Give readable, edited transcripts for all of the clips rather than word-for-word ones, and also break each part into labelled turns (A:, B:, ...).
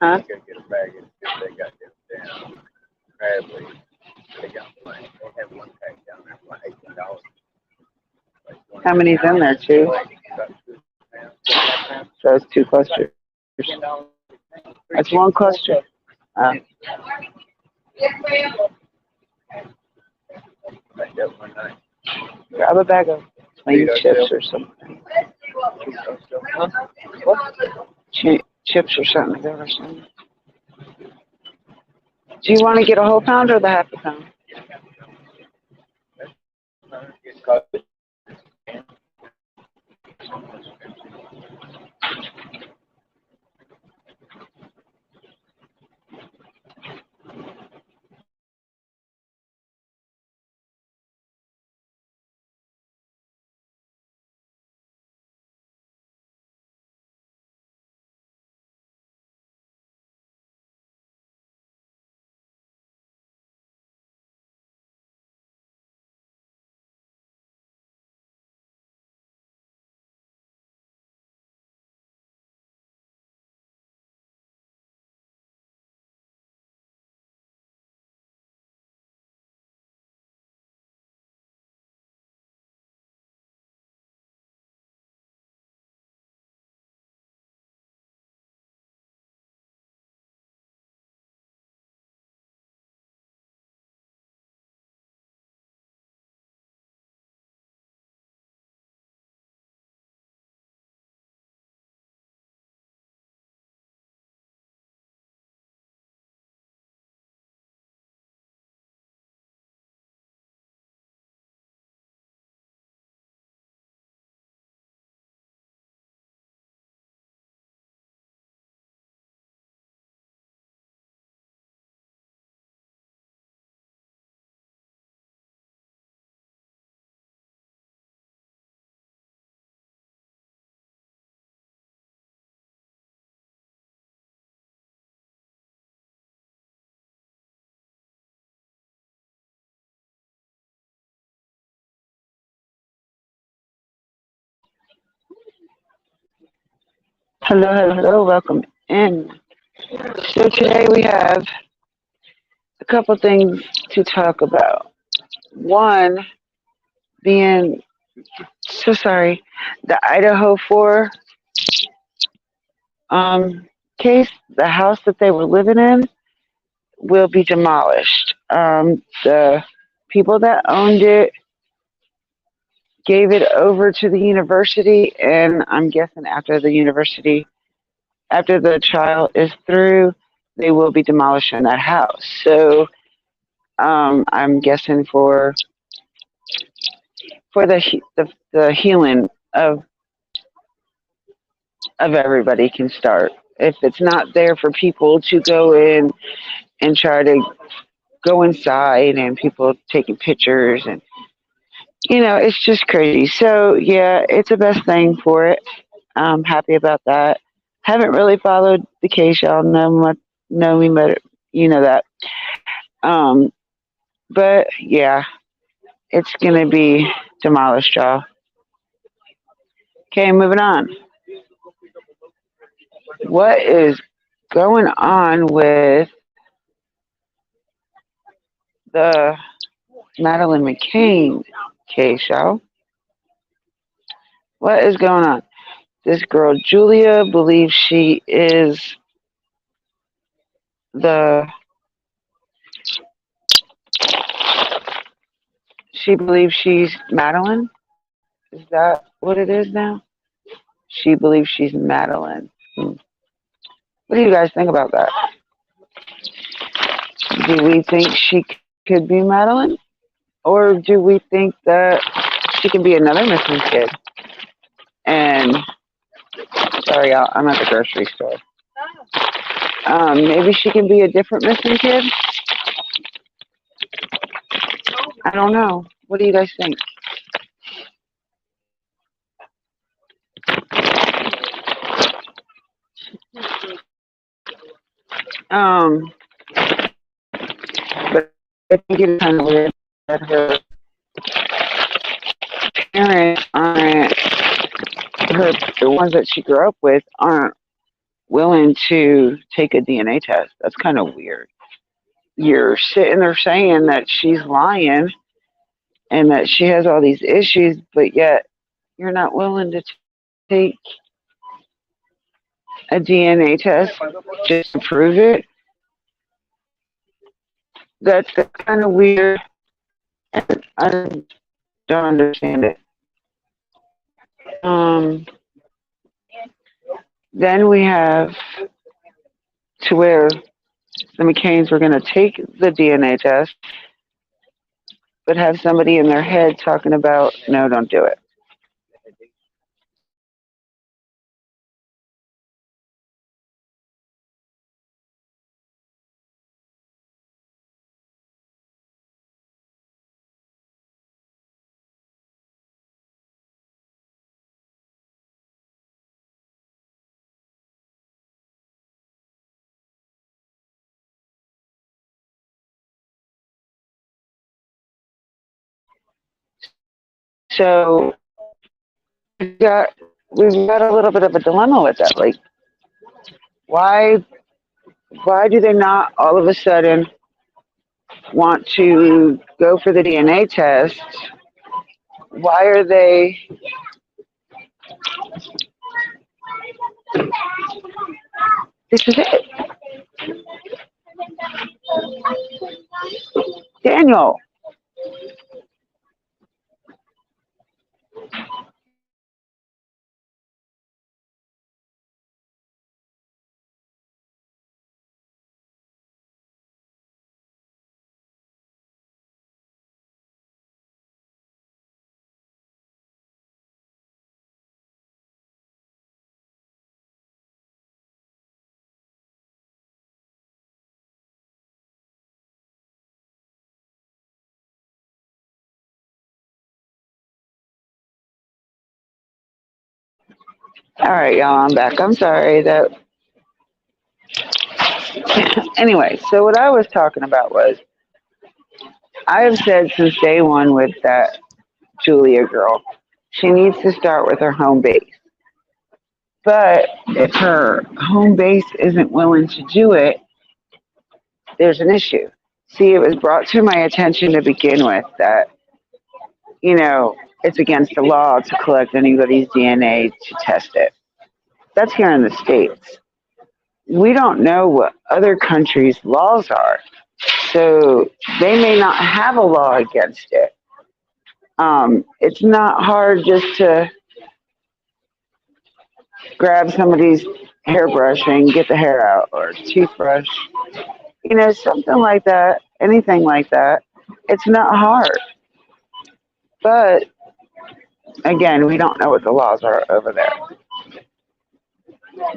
A: Huh?
B: Gotta get a bag if they got them down. Bradley. They got one. They have one pack down there for $18.
A: How many's in there? Two?
B: About 2 pounds.
A: So it's two clusters. That's one cluster.
B: Like that one night.
A: Grab a bag of plain chips or something.
B: Huh?
A: Chips or something like that or something. Do you want to get a whole pound or the half a pound?
B: It's called
A: Hello, hello, hello. Welcome in. So today we have a couple things to talk about. One being, so sorry, the Idaho 4 case, the house that they were living in will be demolished. The people that owned it gave it over to the university, and I'm guessing after the trial is through, they will be demolishing that house. So I'm guessing for the healing of everybody can start. If it's not there for people to go in and try to go inside and people taking pictures and it's just crazy. So yeah, it's the best thing for it. I'm happy about that. Haven't really followed the case. Y'all know me better. You know that. Um, but yeah, it's gonna be demolished, y'all. Okay, moving on. What is going on with the Madeline McCain case, y'all? What is going on? This girl Julia believes the she believes she's Madeline. Is that what it is now? She believes she's Madeline. What do you guys think about that? Do we think she could be Madeline? Or do we think that she can be another missing kid? And sorry, y'all, I'm at the grocery store. Maybe she can be a different missing kid. I don't know. What do you guys think? Um, but I think it's kind of weird that her parents aren't the ones that she grew up with aren't willing to take a DNA test. That's kind of weird. You're sitting there saying that she's lying and that she has all these issues, but yet you're not willing to take a DNA test just to prove it. That's kind of weird. I don't understand it. Um, then we have to where the McCains were going to take the DNA test, but have somebody in their head talking about, no, don't do it. So we've got we've got a little bit of a dilemma with that. Like, why why do they not all of a sudden want to go for the DNA test? Why are they? This is it, Daniel. All right, y'all. I'm back. I'm sorry that. Anyway, so what I was talking about was I have said since day one with that Julia girl, she needs to start with her home base. But if her home base isn't willing to do it, there's an issue. See, it was brought to my attention to begin with that, it's against the law to collect anybody's DNA to test it. That's here in the States. We don't know what other countries' laws are. So they may not have a law against it. It's not hard just to grab somebody's hairbrush and get the hair out, or toothbrush, something like that, anything like that. It's not hard. But again, we don't know what the laws are over there.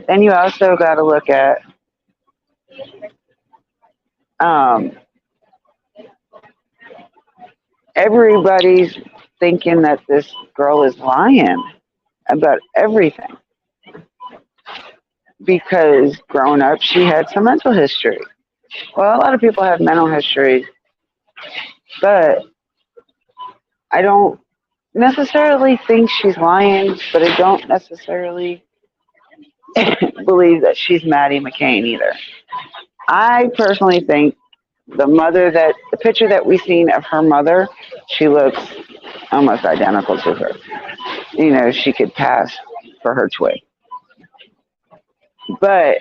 A: Then you also got to look at um, everybody's thinking that this girl is lying about everything because growing up she had some mental history. Well, a lot of people have mental history, but I don't necessarily think she's lying, but I don't necessarily believe that she's Maddie McCain either. I personally think the picture that we seen of her mother, she looks almost identical to her. She could pass for her twin. But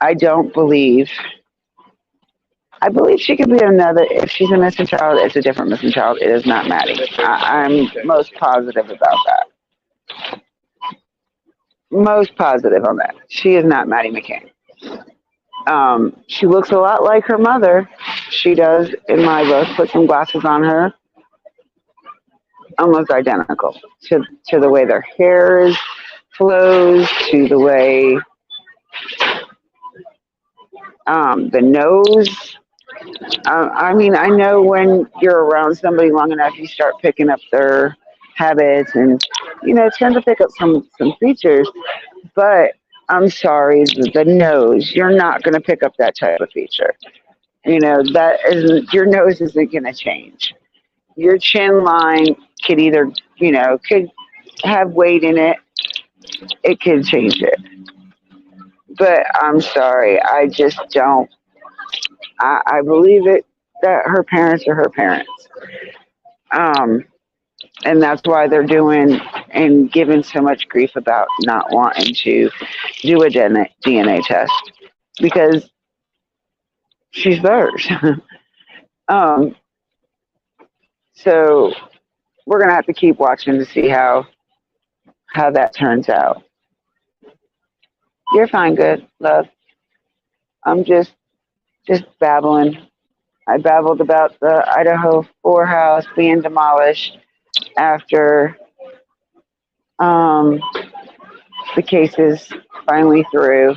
A: I don't believe, I believe she could be another, if she's a missing child, it's a different missing child. It is not Maddie. I'm most positive about that. Most positive on that. She is not Maddie McCain. She looks a lot like her mother, she does in my book. Put some glasses on her, almost identical to the way their hair is flows, to the way the nose. I mean, I know when you're around somebody long enough, you start picking up their habits, and tend to pick up some features. But I'm sorry, the nose. You're not going to pick up that type of feature. That isn't your nose isn't going to change. Your chin line could either could have weight in it. It could change it. But I'm sorry, I just don't. I believe it that her parents are her parents. Um, and that's why they're doing and giving so much grief about not wanting to do a DNA test because she's theirs. um, so we're gonna have to keep watching to see how that turns out. You're fine, good love. I'm just babbling. I babbled about the Idaho 4 house being demolished after um, the case is finally through,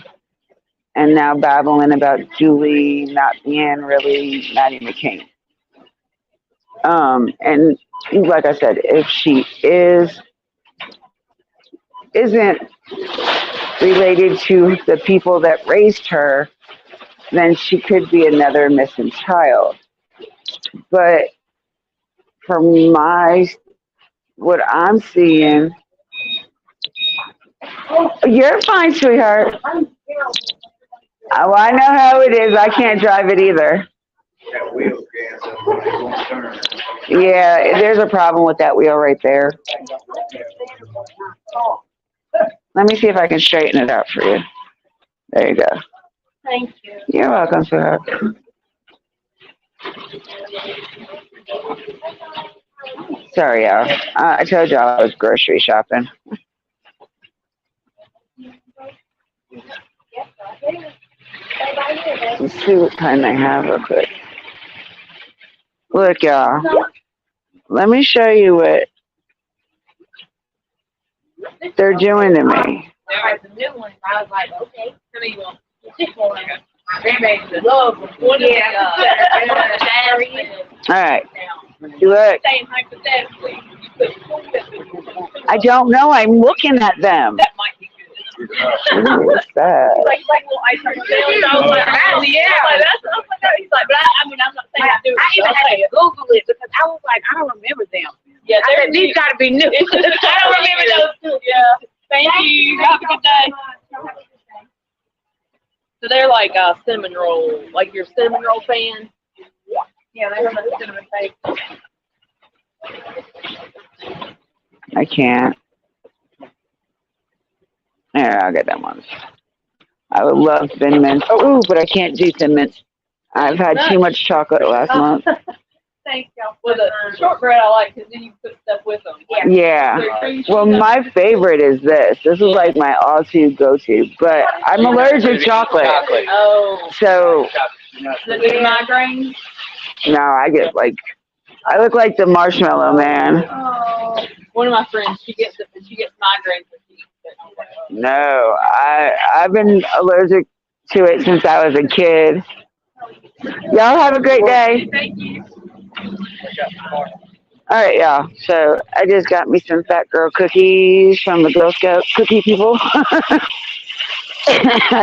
A: and now babbling about Julie not being really Maddie McCain. And like I said, if she isn't related to the people that raised her, then she could be another missing child. But from what I'm seeing, you're fine, sweetheart. Oh, I know how it is. I can't drive it either.
B: That wheel jams up when it won't turn.
A: Yeah, there's a problem with that wheel right there. Let me see if I can straighten it out for you. There you go.
C: Thank you.
A: You're welcome, sweetheart. Sorry, y'all. I told y'all I was grocery shopping. Let's see what kind they have real quick. Look, y'all. Let me show you what they're doing to me.
C: There was a new one. I was like, okay. How many you want? Six more. They made the love of one of the batteries.
A: All right. Look.
C: Saying hypothetically, you put
A: I don't know. I'm looking at them.
C: that might be good.
A: What's that?
C: Like little ice cream sales. I was like, yeah. Like, that's what I'm like. He's like, but I mean, I'm not saying I do. I even had to Google it because I was like, I don't remember them. Yeah, these got to be new. I don't remember those too. Yeah. Thank you. Have a good day. So they're like cinnamon roll, like your cinnamon roll fan. Yeah, they're like cinnamon cake.
A: I can't. There, I'll get them ones. I would love Thin Mints. Oh, but I can't do Thin Mints. I've had too much chocolate last month.
C: Thank you. Well, the shortbread I like because then you put stuff with them.
A: Yeah. Well, my favorite is this. This is like my all-to go-to, but I'm allergic to chocolate.
C: Oh.
A: So,
C: The big migraine.
A: no, I look like the marshmallow man.
C: Oh. One of my friends, she gets migraines when she eats it.
A: No, I've been allergic to it since I was a kid. Y'all have a great day.
C: Thank you.
A: All right, y'all. So I just got me some Fat Girl cookies from the Girl Scout cookie people. I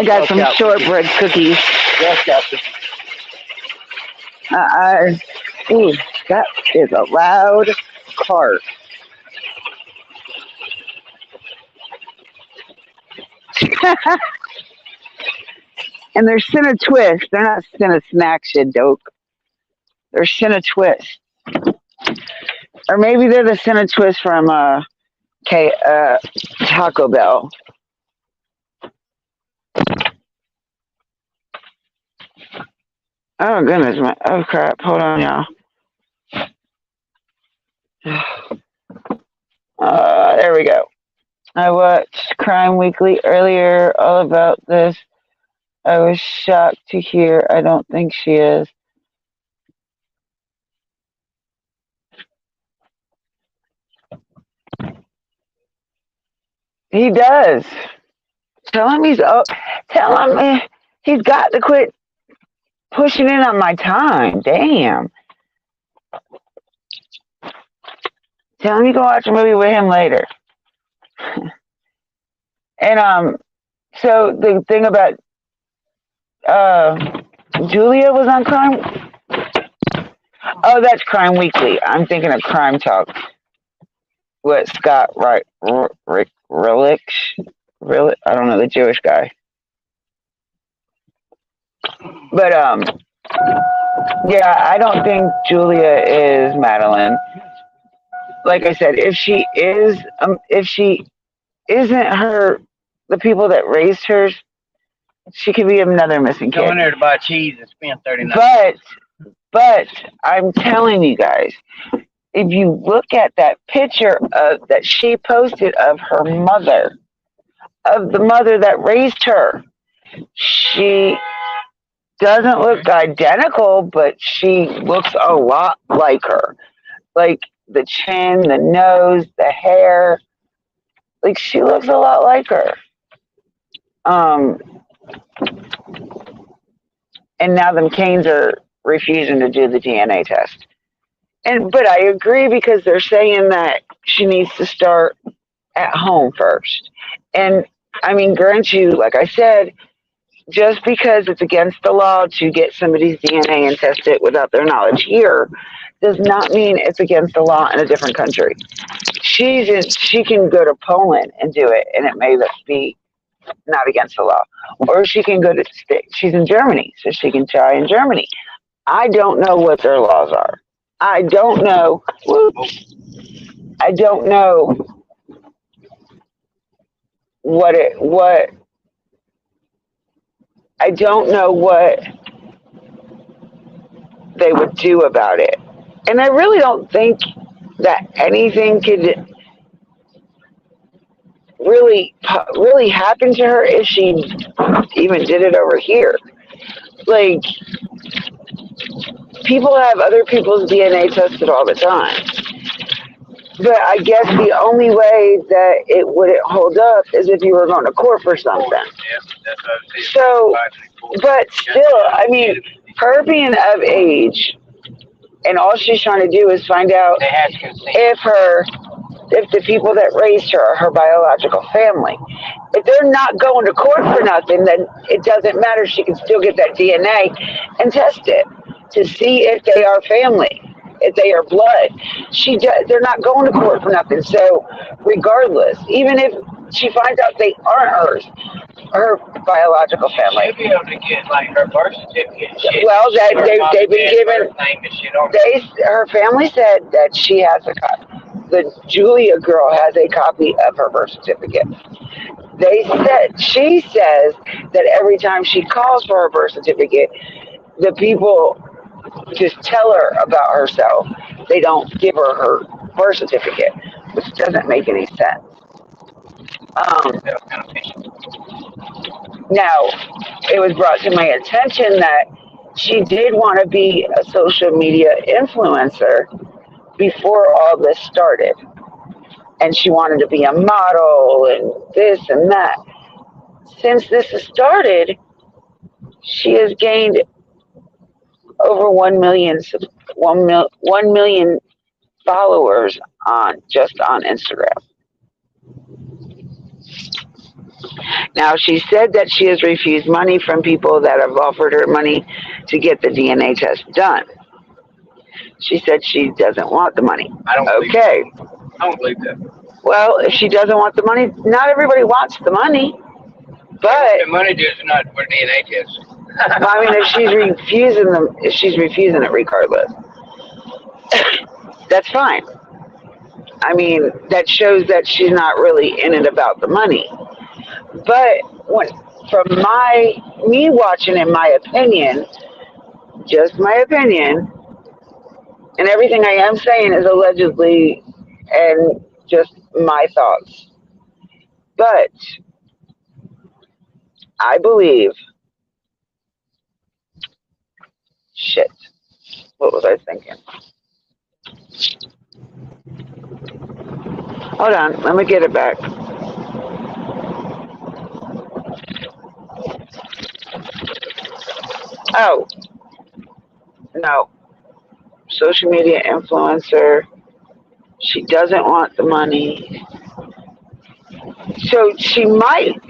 A: got some shortbread cookies.
B: Girl Scout cookies.
A: Ooh, that is a loud cart. And they're Cinna Twist. They're not Cinna Snacks, you dope. They're Cinna Twist. Or maybe they're the Cinna Twist from Taco Bell. Oh goodness, oh crap! Hold on, y'all. There we go. I watched Crime Weekly earlier, all about this. I was shocked to hear. I don't think she is. He does. Tell him he's oh, tell him he's got to quit pushing in on my time. Damn. Tell him you can watch a movie with him later. And so the thing about Julia was on Crime. Oh, that's Crime Weekly. I'm thinking of Crime Talk. What Scott Rick Relish? Really? I don't know the Jewish guy. But yeah, I don't think Julia is Madeline. Like I said, if she isn't her, the people that raised her, she could be another missing
B: Go in
A: kid.
B: there to buy cheese and spend 39.
A: But I'm telling you guys, if you look at that picture that she posted of her mother, of the mother that raised her, she doesn't look identical, but she looks a lot like her. Like the chin, the nose, the hair. Like she looks a lot like her. Um, and now them Canes are refusing to do the DNA test. But I agree because they're saying that she needs to start at home first. And I mean, grant you, like I said, just because it's against the law to get somebody's DNA and test it without their knowledge here does not mean it's against the law in a different country. She can go to Poland and do it, and it may be not against the law. Or she can go to she's in Germany, so she can try in Germany. I don't know what their laws are. I don't know. Whoops. I don't know what I don't know what they would do about it. And I really don't think that anything could really happen to her if she even did it over here. Like, people have other people's DNA tested all the time. But I guess the only way that it wouldn't hold up is if you were going to court for something. So, but still, I mean, her being of age, and all she's trying to do is find out if the people that raised her are her biological family. If they're not going to court for nothing, then it doesn't matter. She can still get that DNA and test it to see if they are family, if they are blood. They're not going to court for nothing. So regardless, even if she finds out they aren't her biological family.
B: She'll be able to get like her birth certificate.
A: Well, they've been given. Her family said that she has a copy. The Julia girl has a copy of her birth certificate. She says that every time she calls for her birth certificate, the people just tell her about herself. They don't give her birth certificate, which doesn't make any sense. Now, it was brought to my attention that she did want to be a social media influencer before all this started. And she wanted to be a model and this and that. Since this has started, she has gained over 1 million followers on Instagram. Now, she said that she has refused money from people that have offered her money to get the DNA test done. She said she doesn't want the money.
B: I don't believe that.
A: Well, if she doesn't want the money, not everybody wants the money. But
B: the money does not for DNA test.
A: I mean, if she's refusing it regardless, that's fine. I mean, that shows that she's not really in it about the money. But from me watching, in my opinion, just my opinion, and everything I am saying is allegedly and just my thoughts. But I believe, shit, what was I thinking? Hold on, let me get it back. Oh, no. Social media influencer. She doesn't want the money. So she might,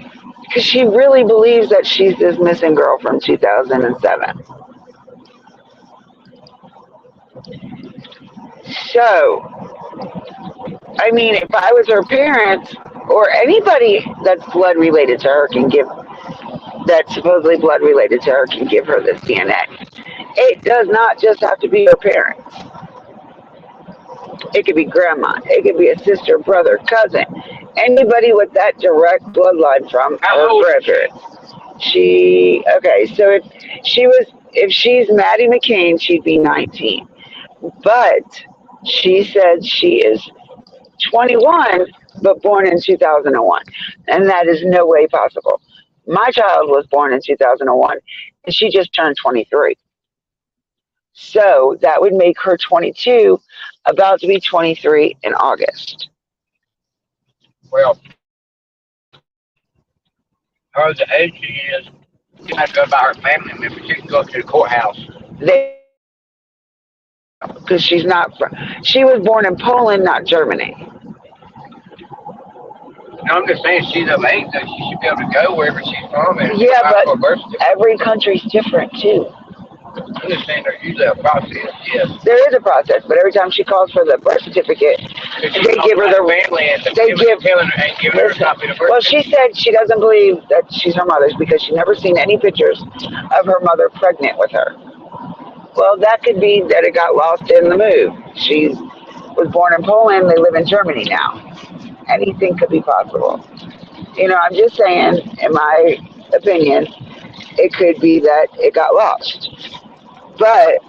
A: because she really believes that she's this missing girl from 2007. So, I mean, if I was her parents or anybody that's blood related to her can give, that's supposedly blood related to her can give her this DNA. It does not just have to be her parents. It could be grandma. It could be a sister, brother, cousin. Anybody with that direct bloodline from her grandparents. Okay, so if she's Maddie McCain, she'd be 19. But she said she is 21, but born in 2001. And that is no way possible. My child was born in 2001, and she just turned 23. So that would make her 22, about to be 23 in August.
B: Well, her the age she is, she has to go by her family member. She can go to the courthouse.
A: Because she's not from, she was born in Poland, not Germany.
B: No, I'm just saying she's of age, so she should be able to go wherever she's from. And
A: Yeah, but every country's different too.
B: I'm just saying there's usually a process, yes.
A: There is a process, but every time she calls for the birth certificate, they give her the
B: family and
A: they give
B: her a copy of the birth.
A: Well, she said she doesn't believe that she's her mother's because she's never seen any pictures of her mother pregnant with her. Well, that could be that it got lost in the move. She was born in Poland, they live in Germany now. Anything could be possible. You know, I'm just saying, in my opinion, it could be that it got lost. But,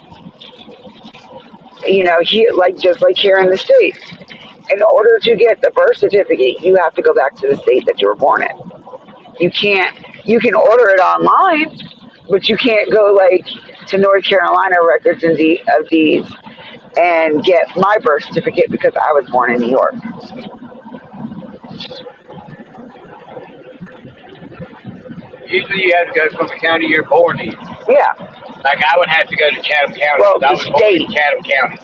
A: you know, just like here in the States, in order to get the birth certificate, you have to go back to the state that you were born in. You can order it online, but you can't go like to North Carolina Records of Deeds and get my birth certificate because I was born in New York.
B: Usually you have to go from the county you're born in.
A: Yeah.
B: Like I would have to go to Chatham County.
A: Well,
B: I was born in Chatham County.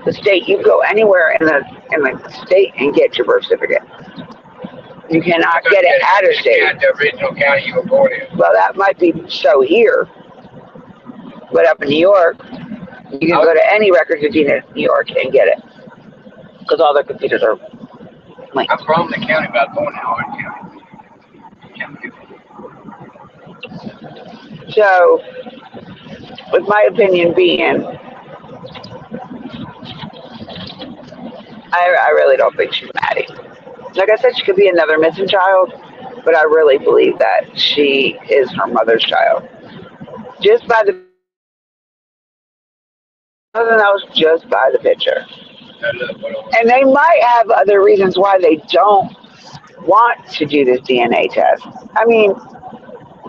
A: The state, you go anywhere in the state and get your birth certificate. You cannot get it out of state.
B: The original county you were born in.
A: Well, that might be so here, but up in New York, you can go to any records of deed in New York and get it because all their computers are linked.
B: I'm from the county, but I'm born in Orange County.
A: So, with my opinion being, I really don't think she's Maddie. Like I said, she could be another missing child, but I really believe that she is her mother's child. Just by the, nothing else, just by the picture. And they might have other reasons why they don't want to do this DNA test. I mean,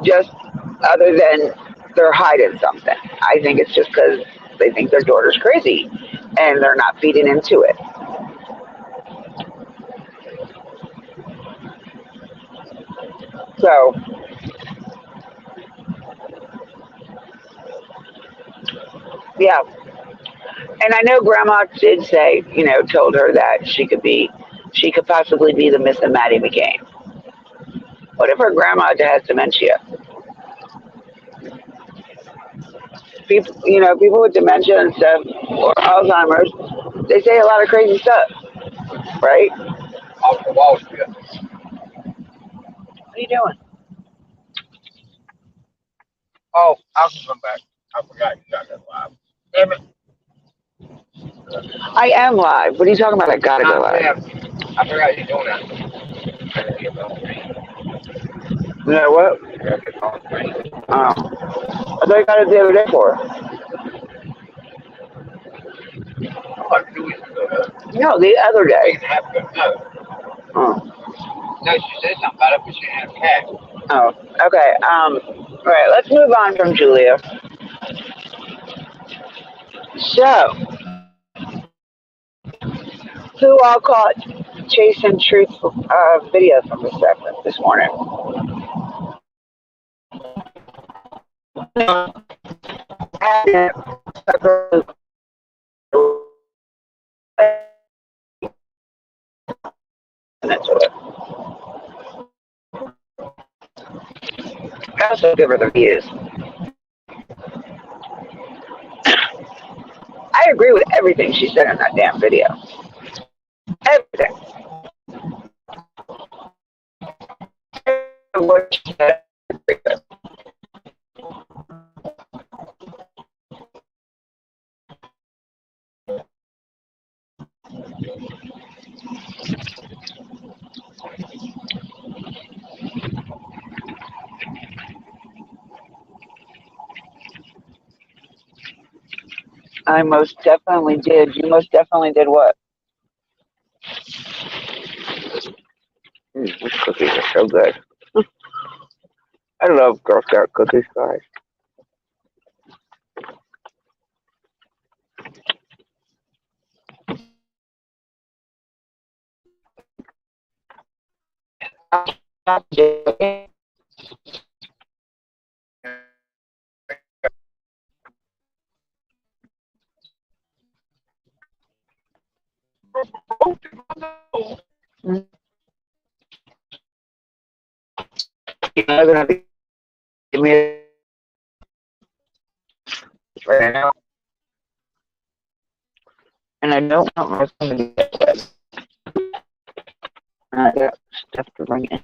A: just other than they're hiding something. I think it's just because they think their daughter's crazy and they're not feeding into it. So, yeah. And I know Grandma did say, told her that she could possibly be the missing Maddie McCain. What if her grandma has dementia? People with dementia and stuff, or Alzheimer's, they say a lot of crazy stuff, right?
B: Off the Wall Street.
A: What are you doing?
B: Oh, I can come back. I forgot you got that live. Damn it.
A: I am live. What are you talking about? I gotta go live.
B: I forgot you're doing that.
A: You know what? I thought you got it the other day for her.
B: Like 2 weeks ago.
A: No, the other day.
B: No, she said something about it, but she didn't have cash.
A: Oh, okay. All right, let's move on from Julia. So, who all caught Chasing Truth video from this morning? I also give her the views. I agree with everything she said in that damn video. Everything. What she said. I most definitely did. You most definitely did what? These cookies are so good. I love Girl Scout cookies, guys. You're not gonna give me a right now, and I don't want my phone to get wet. I got stuff to bring in.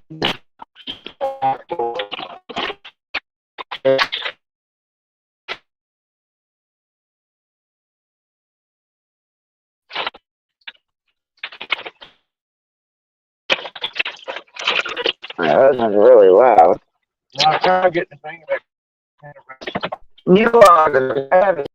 A: That was really loud.
B: Well, I'm trying to get the thing back.
A: You are. I have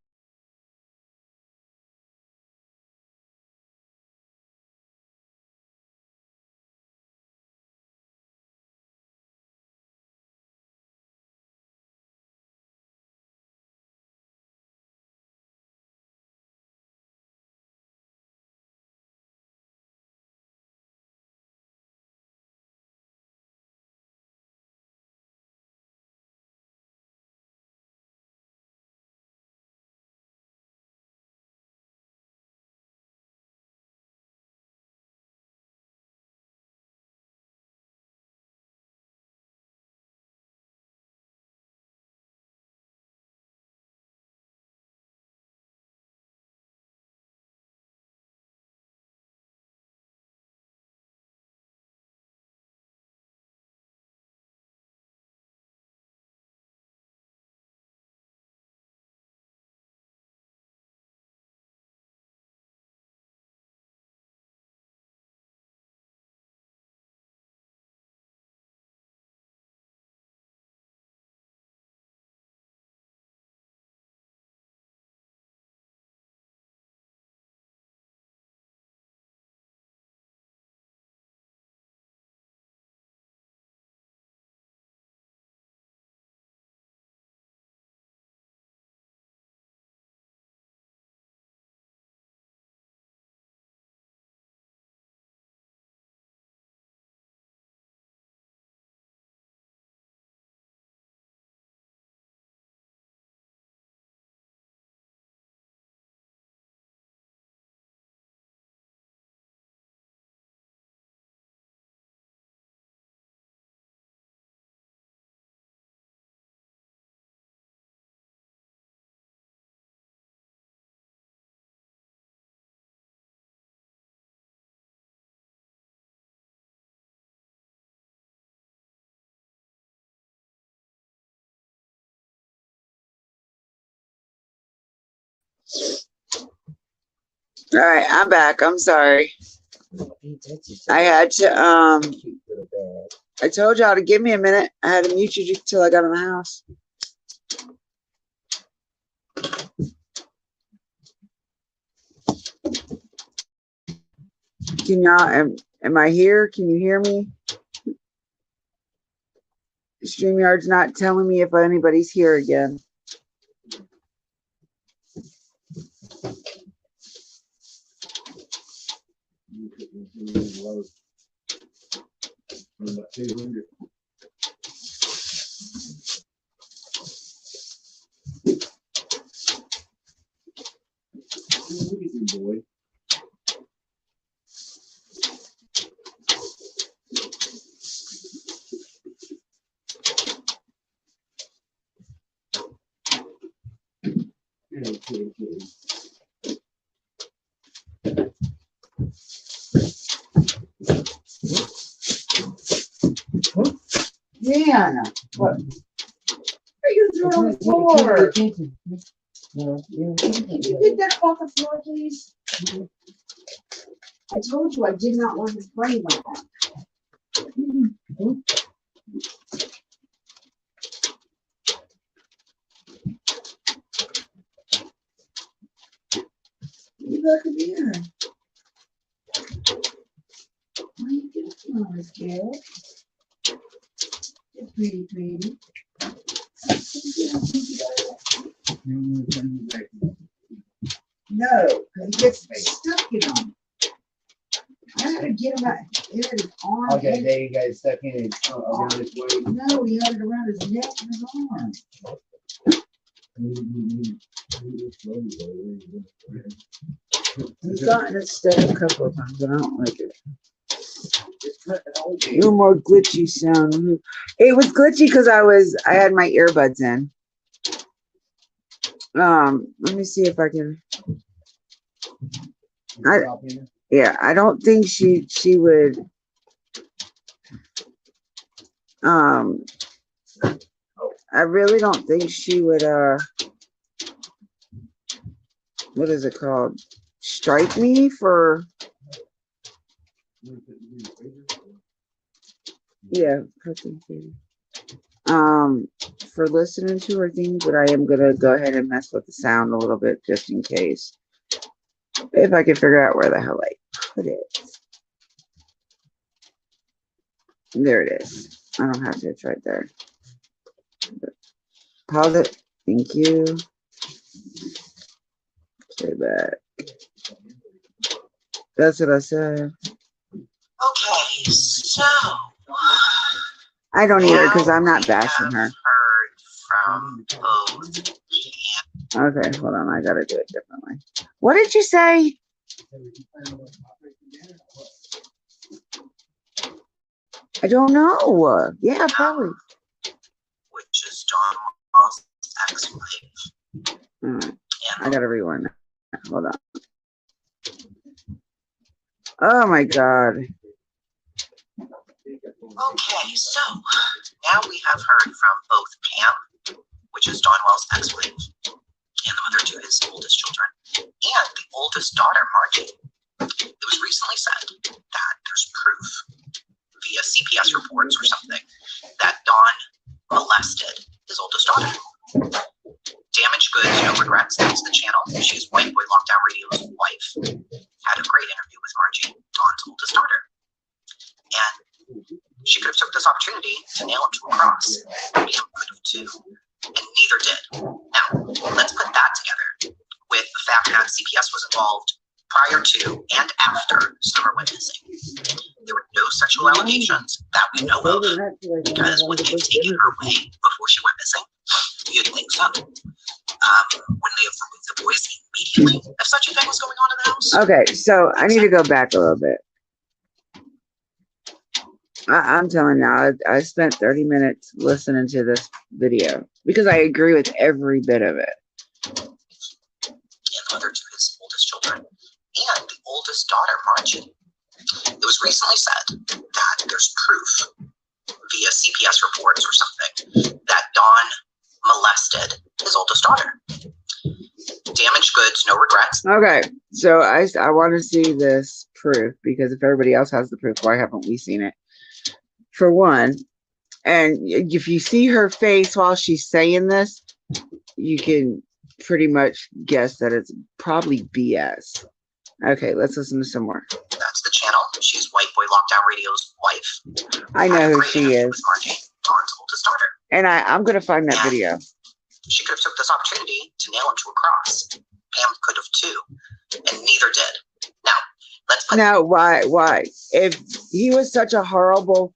A: all right. I'm back. I'm sorry. I had to. I told y'all to give me a minute. I had to mute you till I got in the house. Can y'all? Am I here? Can you hear me? StreamYard's not telling me if anybody's here again. Deanna, what? Are you throwing on the floor? Can you pick that up off the floor, please? I told you I did not want his brain like that. You look at here. Why are you getting on this, girl? It's pretty, pretty. No, because he gets stuck in them. I had to get him out. He had his arm.
D: Okay, there you guys stuck in it around his waist.
A: No, he had it around his neck and his arm. He's gotten it stuck a couple of times, but I don't like it. No more glitchy sound. It was glitchy because I had my earbuds in. Let me see if I can. Yeah, I don't think she would. I really don't think she would. What is it called? Strike me for. Yeah, for listening to her things, but I am gonna go ahead and mess with the sound a little bit just in case. If I can figure out where the hell I put it. There it is. I don't have to, it's right there. Pause it. Thank you. Stay back. That's what I said.
E: Okay, so
A: I don't either because I'm not bashing her.
E: heard from both.
A: Okay, hold on. I gotta do it differently. What did you say? I don't know. Yeah, probably.
E: Which is John Wall's ex-wife.
A: All right. I gotta rewind that. Hold on. Oh my God.
E: Okay, so now we have heard from both Pam, which is John Wall's ex-wife, and the mother to his oldest children, and the oldest daughter, Margie. It was recently said that there's proof via CPS reports or something that Dawn molested his oldest daughter. Damaged Goods, No Regrets, that's the channel. She's White Boy Lockdown Radio's wife. Had a great interview with Margie, Dawn's oldest daughter. And she could have took this opportunity to nail him to a cross. Pam could have too, and neither did. Now, let's put that together with the fact that CPS was involved prior to and after Summer went missing. There were no sexual allegations that we know of, because would they have taken her away before she went missing? You'd think so. Wouldn't they have removed the boys immediately if such a thing was going on in the house?
A: Okay, so I need to go back a little bit. I'm telling you, I spent 30 minutes listening to this video because I agree with every bit of it.
E: And the mother to his oldest children, and the oldest daughter, Margie. It was recently said that there's proof via CPS reports or something that Dawn molested his oldest daughter. Damaged Goods, No Regrets.
A: Okay, so I want to see this proof because if everybody else has the proof, why haven't we seen it? For one, and if you see her face while she's saying this, you can pretty much guess that it's probably BS. Okay, let's listen to some more.
E: That's the channel. She's White Boy Lockdown Radio's wife.
A: I know who she is.
E: With Margie, Dawn's oldest daughter.
A: And I'm going to find that video.
E: She could have took this opportunity to nail him to a cross. Pam could have too, and neither did. Now, let's put...
A: Now, why? If he was such a horrible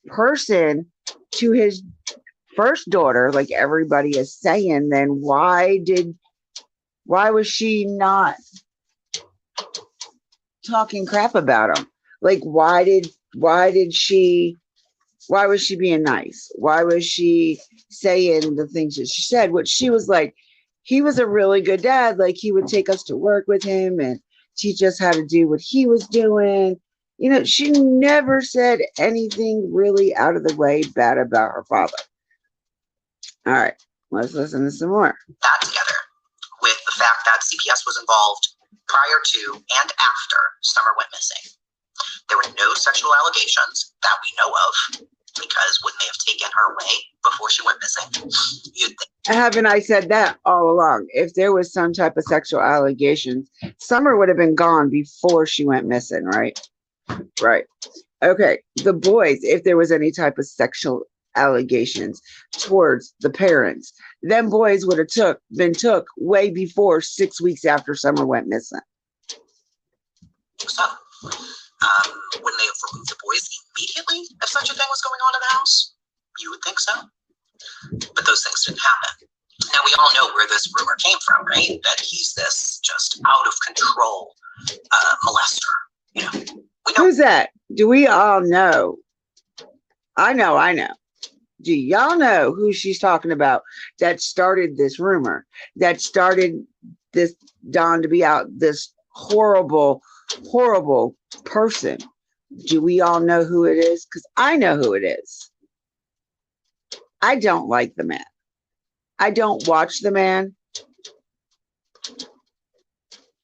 A: person to his first daughter, like everybody is saying, then why was she not talking crap about him? Like, why was she being nice? Why was she saying the things that she said? Which she was like, he was a really good dad. Like, he would take us to work with him and teach us how to do what he was doing. You know, she never said anything really out of the way bad about her father. All right, let's listen to some more.
E: That together with the fact that CPS was involved prior to and after Summer went missing. There were no sexual allegations that we know of, because wouldn't they have taken her away before she went missing? You'd think.
A: Haven't I said that all along? If there was some type of sexual allegations, Summer would have been gone before she went missing, right? Right. Okay. The boys, if there was any type of sexual allegations towards the parents, them boys would have been took way before 6 weeks after Summer went missing.
E: So, wouldn't they have removed the boys immediately if such a thing was going on in the house? You would think so. But those things didn't happen. Now, we all know where this rumor came from, right? That he's this just out of control molester. You know, we know.
A: Who's that? Do we all know? I know. Do y'all know who she's talking about that started this rumor, that started this Don to be out, this horrible, horrible person? Do we all know who it is? Because I know who it is. I don't like the man. I don't watch the man.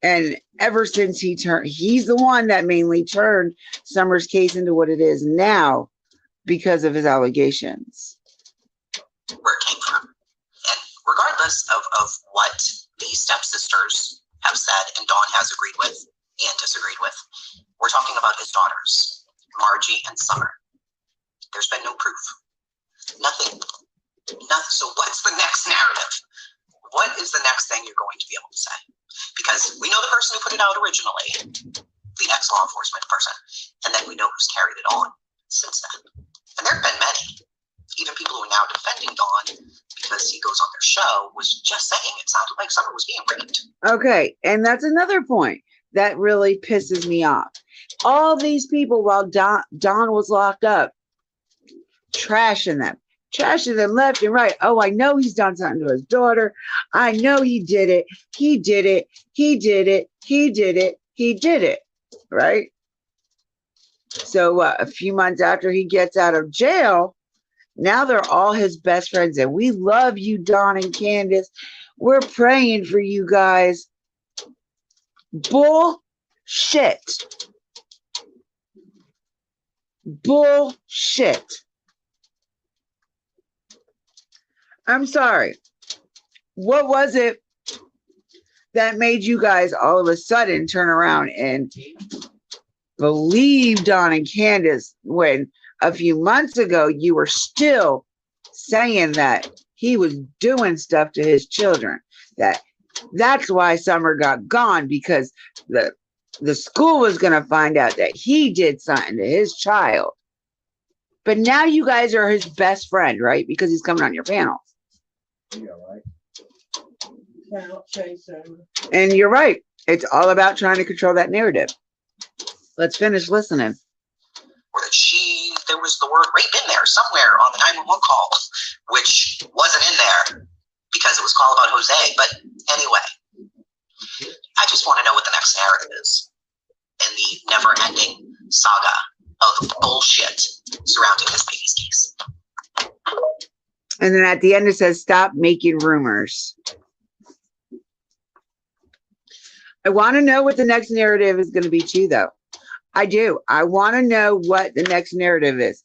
A: And ever since he's the one that mainly turned Summer's case into what it is now because of his allegations.
E: Where it came from. And regardless of what the stepsisters have said and Dawn has agreed with and disagreed with, we're talking about his daughters, Margie and Summer. There's been no proof. Nothing. So what's the next narrative? What is the next thing you're going to be able to say? Because we know the person who put it out originally, the ex-law enforcement person, and then we know who's carried it on since then. And there have been many. Even people who are now defending Dawn because he goes on their show was just saying it sounded like Summer was being raped.
A: Okay, and that's another point that really pisses me off. All these people while Don was locked up, trashing them left and right. Oh, I know he's done something to his daughter. I know he did it. He did it. He did it. He did it. He did it. Right? So a few months after he gets out of jail, now they're all his best friends. And we love you, Don and Candace. We're praying for you guys. Bullshit. Bullshit. I'm sorry. What was it that made you guys all of a sudden turn around and believe Don and Candace when a few months ago you were still saying that he was doing stuff to his children? That's why Summer got gone, because the school was going to find out that he did something to his child. But now you guys are his best friend, right? Because he's coming on your panel.
D: Yeah, right. Panel chaser.
A: And you're right. It's all about trying to control that narrative. Let's finish listening.
E: Or that there was the word rape in there somewhere on the 911 call, which wasn't in there because it was called about Jose. But anyway, I just want to know what the next narrative is in the never-ending saga of bullshit surrounding this baby's case.
A: And then at the end it says, stop making rumors. I want to know what the next narrative is going to be too, though. I do. I want to know what the next narrative is.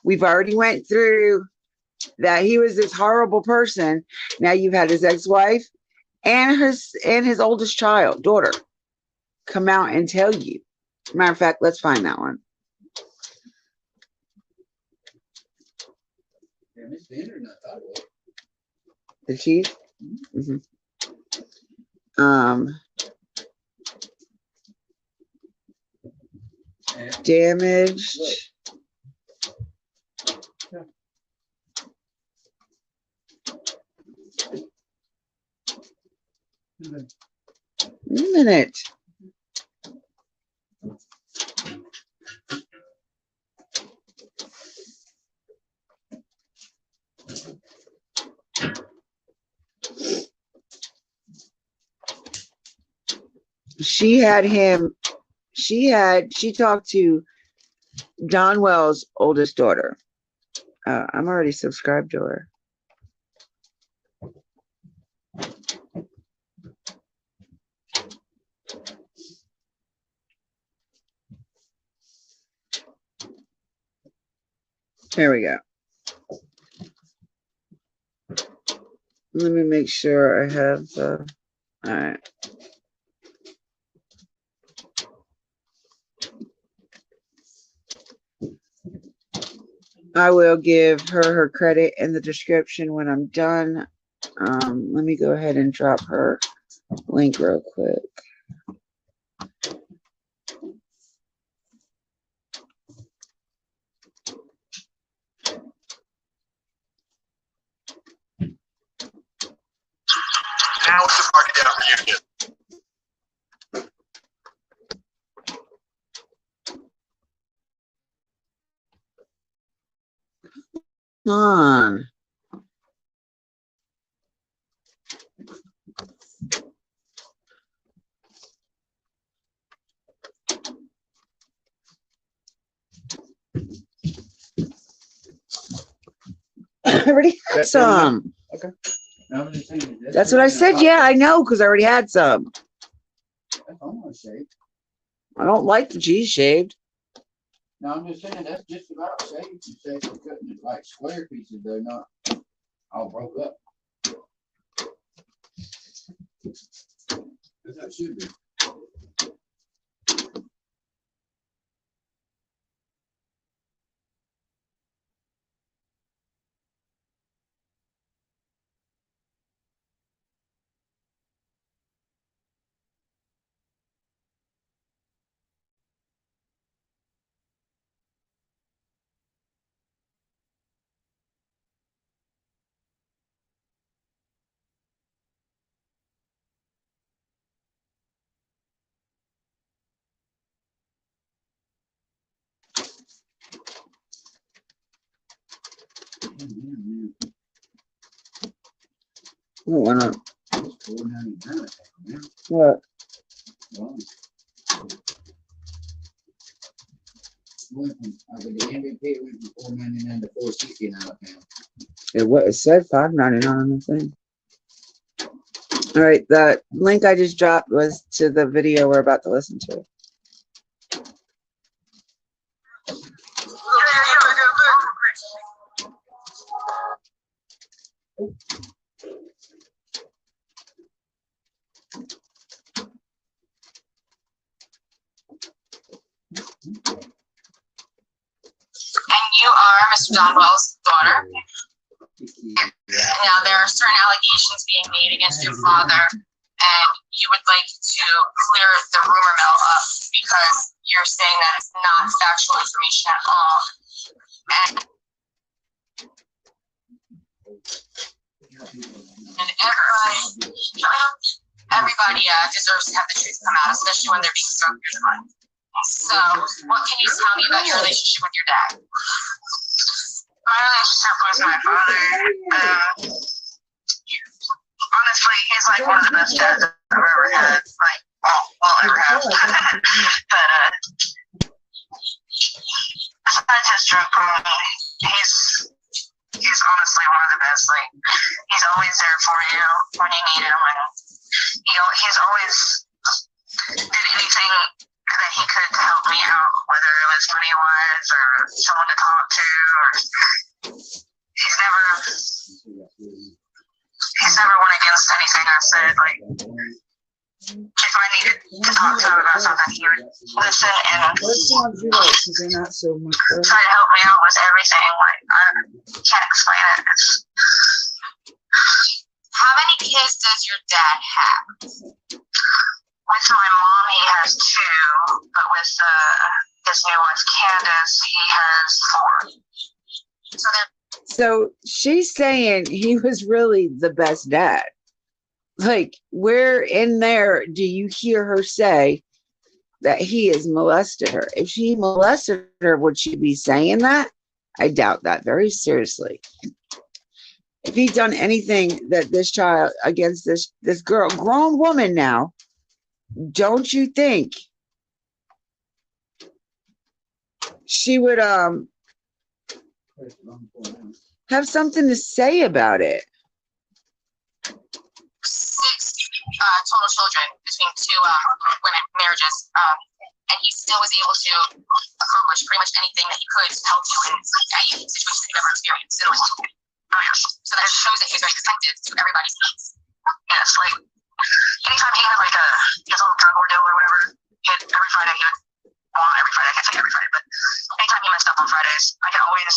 A: We've already went through that he was this horrible person. Now you've had his ex-wife and his oldest daughter, come out and tell you. Matter of fact, let's find that one.
D: Yeah, Miss Vander, I thought it was.
A: The chief? Mm-hmm. Damaged. A minute. she had him. She talked to Donwell's oldest daughter. I'm already subscribed to her. Here we go. Let me make sure I have all right. I will give her credit in the description when I'm done. Let me go ahead and drop her link real quick.
E: Now it's the Market Down reunion.
A: Come on. I already had some.
D: Okay. I'm just saying,
A: That's what I said. Yeah, I know, because I already had some.
D: That's almost shaved.
A: I don't like the cheese shaved.
D: No, I'm just saying that's just about shaved. You say for cutting it like square pieces, though, not all broke up. That should be.
A: Why not?
D: It's $4.99.
A: What?
D: Well, went from, the MVP went from $4.99 to $4.69 now.
A: It said $5.99 on the thing. All right, the link I just dropped was to the video we're about to listen to.
E: And you are Mr. Donwell's daughter. Now there are certain allegations being made against your father, and you would like to clear the rumor mill up because you're saying that it's not factual information at all. And everybody deserves to have the truth come out, especially when they're being struck through the mud. So, what can you tell me about your relationship with your dad? My relationship with my father, honestly, he's like one of the best dads I've ever had. Like, will ever have. But, besides his drunk problem, he's honestly one of the best. Like, he's always there for you when you need him, and he's always did anything that he could to help me out, whether it was money-wise or someone to talk to, or he's never went against anything I said. Like, if I needed to talk to him about something, he would listen and try to help me out with everything. Like, I can't explain it. How many kids does your dad have? With my mom, he has 2, but with his new wife, Candace, he has 4.
A: So she's saying he was really the best dad. Like, where in there do you hear her say that he has molested her? If she molested her, would she be saying that? I doubt that very seriously. If he'd done anything that this child against this girl, grown woman now, don't you think she would have something to say about it?
E: 6 total children between 2 women marriages, and he still was able to accomplish pretty much anything that he could to help you in any situation that you've ever experienced in life. So that shows that he was very attentive to everybody's needs. Yes, like anytime he had like his little drug ordeal or whatever, every Friday he would. Well, not every Friday, I can't say every Friday, but anytime he messed up on Fridays, I could always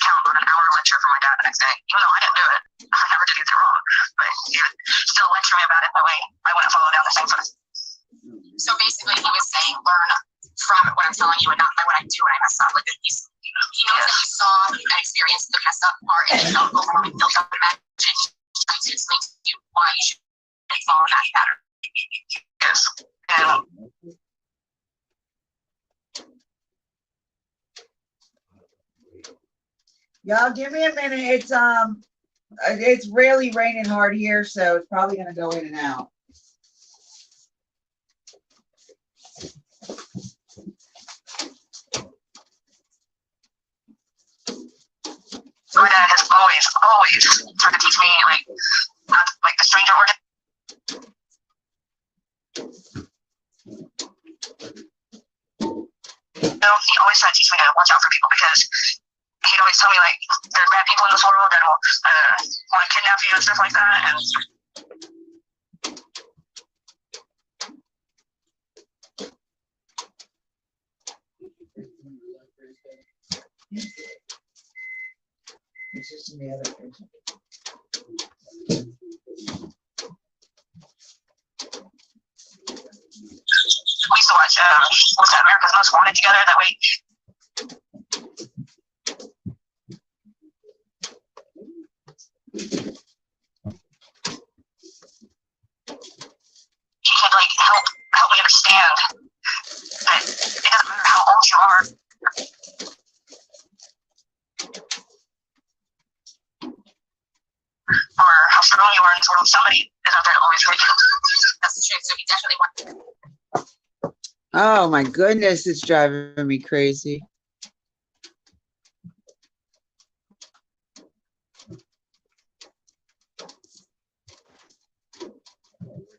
E: count on an hour lecture from my dad the next day, even though I didn't do it. I never did anything wrong, but he would still lecture me about it. That way I wouldn't follow down the same foot. So basically, he was saying, learn from what I'm telling you and not by what I do when I mess up. Like he knows that you saw and experienced the messed up part and you felt overwhelming, built up imagination, trying to explain to you why you should follow that pattern. Yes. And
A: Y'all give me a minute. It's really raining hard here, so it's probably gonna go in and out.
E: my dad has always tried to teach me not like the stranger organ. He always tried to teach me to watch out for people because he'd always tell me there's bad people in this world that will want to kidnap you and stuff like that. And
A: It's just in the other person.
E: we used to watch what's that, America's Most Wanted together. That way, he could help me understand that it doesn't matter how old you are. Or how strong you are in this world, somebody is out there to always hurt you. That's the truth. So he definitely wants.
A: Oh my goodness, it's driving me crazy.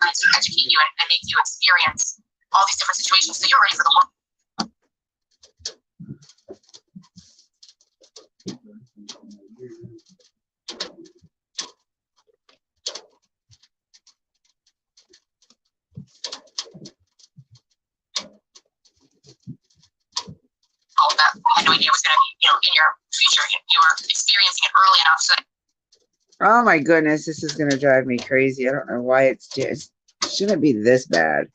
E: To educate you and make you experience all these different situations so you're ready for the world. All of that I had no idea was going to be, in your future. You were experiencing it early enough so that
A: Oh my goodness, this is gonna drive me crazy. I don't know why it shouldn't be this bad.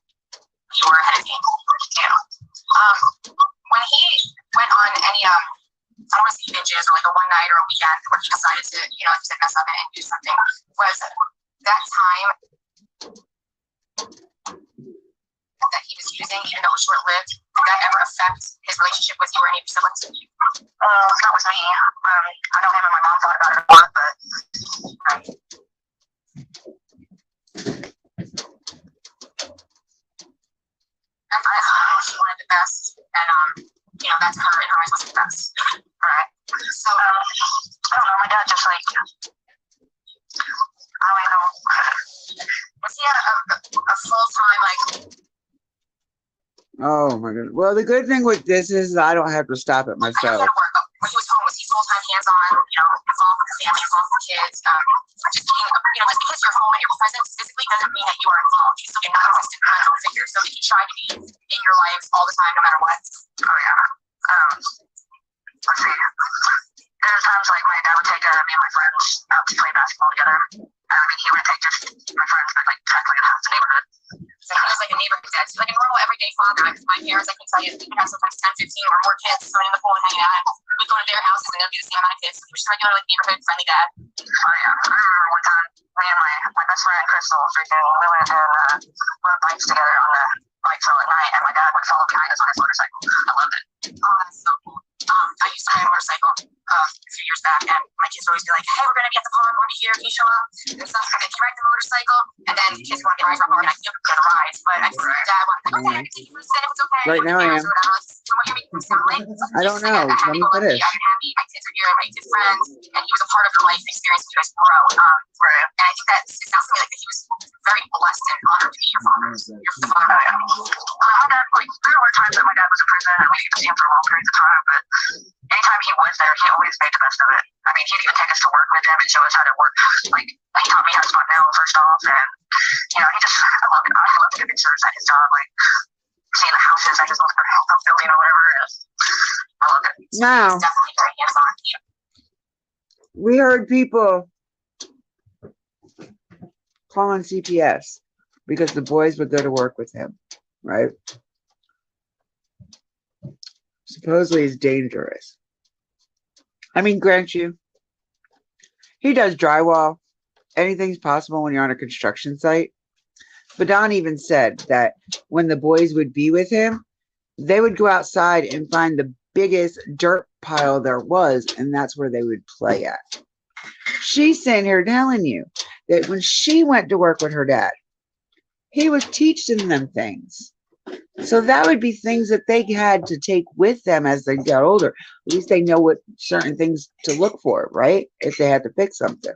E: you were ahead of me. Yeah. When he went on any I don't want to say binges or a one night or a weekend where he decided to, to mess up and do something, was that time that he was using, even though it was short lived, did that ever affect his relationship with you or any of your siblings? Not with me. I know him and my mom thought about it a lot, but she wanted the best, and that to her in her eyes wasn't the best. Alright. So I don't know, my dad just I don't know. Was he a full-time
A: Oh my goodness. Well, the good thing with this is I don't have to stop it
E: I know he
A: myself.
E: had to work, but when he was home, was he full-time hands-on, involved with the family, involved with the kids? Just being, just because you're home and you're present physically doesn't mean that you are involved. You still get a consistent parental figure. So that he tried to be in your life all the time, no matter what. Oh yeah. Let's see. There were times my dad would take me and my friends out to play basketball together. He wouldn't take just my friends, but practically half the neighborhood. So he was like a neighborhood dad. So a normal everyday father. My parents, I can tell you, we would have sometimes 10, 15 or more kids swimming in the pool and hanging out. We'd go to their houses and there'd be the same amount of kids. He was just a regular neighborhood friendly dad. Oh yeah. I remember one time me and my best friend Crystal we went and rode bikes together on the bike trail at night, and my dad would follow behind us on his motorcycle. I loved it. Oh, that's so cool. I used to ride a motorcycle. a few years back, and my kids would always be like, "Hey, we're gonna be at the pond. Want to be here? Can you show up?" And stuff. And he ride the motorcycle, and then the kids want to get rides, and I can go to rides, but I just dad wanted to, okay, I can take you for a spin if it's okay.
A: Right now I am. I don't know. Let me finish.
E: I'm happy. My kids are here. My kids' friends, and he was a part of your life and experience you guys grow. And I think that it sounds to me like that he was very blessed and honored to be your father. Your father. My dad, like, there were times that my dad was in prison, and we didn't see him for long periods of time, but anytime he was there, he always made the best of it. I mean, he'd even take us to work with him and show us how to work. Like, he taught me how to spot nail first off, and he just, I love it. I love the pictures at his job, like seeing the houses at his house building or whatever. I love it.
A: Now,
E: He's definitely very hands-on.
A: we heard people calling CPS because the boys would go to work with him, right? Supposedly it's dangerous. I mean, grant you, he does drywall. Anything's possible when you're on a construction site. But Don even said that when the boys would be with him, they would go outside and find the biggest dirt pile there was, and that's where they would play at. She's sitting here telling you that when she went to work with her dad, he was teaching them things. So that would be things that they had to take with them as they got older. At least they know what certain things to look for, right? If they had to fix something.